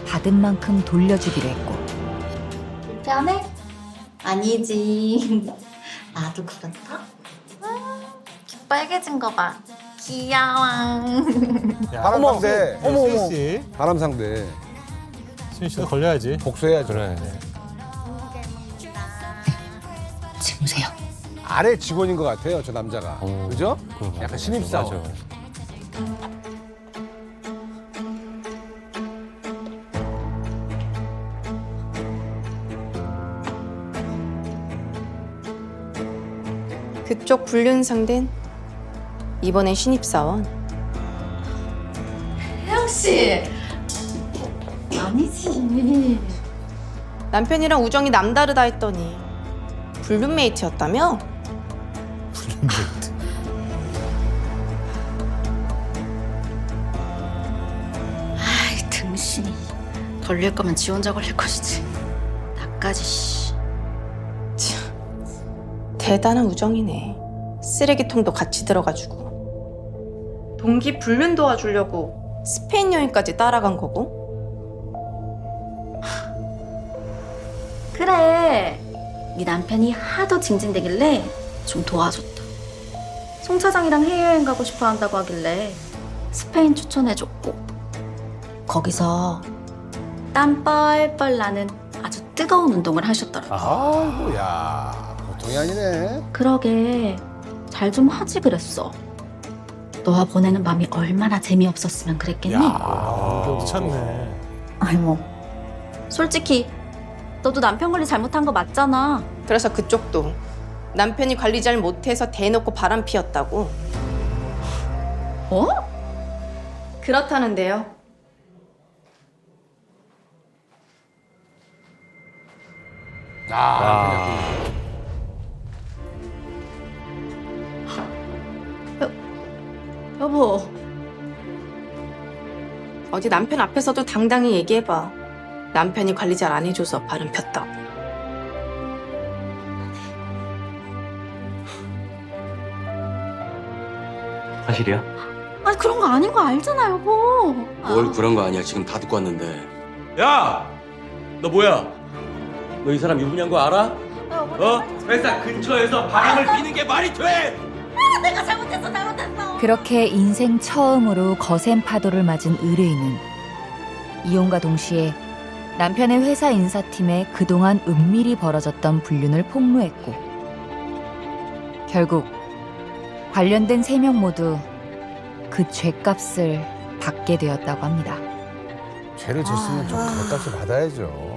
받은 만큼 돌려주기로 했고. 불편해? 아니지. 나도 그렇다. 빨개진 거 봐. 귀여워. 바람 상대. 어머, 어머. 씨. 바람 상대. 수인 씨도 걸려야지. 복수해야죠. 그래. 지금세요. 아래 직원인 것 같아요, 저 남자가. 그죠? 약간 신입사원. 맞아. 그쪽 불륜 상대는 이번엔 신입사원. 혜영 씨. 아니지. 남편이랑 우정이 남다르다 했더니 불륜 메이트였다며? 아이, 등신이. 걸릴 거면 지 혼자 걸릴 것이지. 나까지 씨. 대단한 우정이네. 쓰레기통도 같이 들어가지고. 동기 불륜 도와주려고 스페인 여행까지 따라간 거고. 그래. 네 남편이 하도 징징대길래 좀 도와줬다. 송 차장이랑 해외여행 가고 싶어 한다고 하길래 스페인 추천해줬고, 거기서 땀 뻘뻘 나는 아주 뜨거운 운동을 하셨더라고. 아이고, 야. 보통이 아니네. 그러게 잘 좀 하지 그랬어. 너와 보내는 밤이 얼마나 재미없었으면 그랬겠니? 미쳤네. 아니 뭐 솔직히 너도 남편 관리 잘못한 거 맞잖아. 그래서 그쪽도 남편이 관리 잘 못해서 대놓고 바람 피웠다고. 어? 그렇다는데요. 여보. 어디 남편 앞에서도 당당히 얘기해봐. 남편이 관리 잘 안 해줘서 발은 폈다고. 사실이야? 아니 그런 거 아닌 거 알잖아 여보. 뭘 그런 거 아니야. 지금 다 듣고 왔는데. 야! 너 뭐야? 너 이 사람 유부녀인 거 알아? 회사 근처에서 바람을 피는 게 말이 돼? 내가 잘못했어. 그렇게 인생 처음으로 거센 파도를 맞은 의뢰인은 이혼과 동시에 남편의 회사 인사팀에 그동안 은밀히 벌어졌던 불륜을 폭로했고 결국 관련된 3명 모두 그 죄값을 받게 되었다고 합니다. 죄를 졌으면 좀 값을 받아야죠.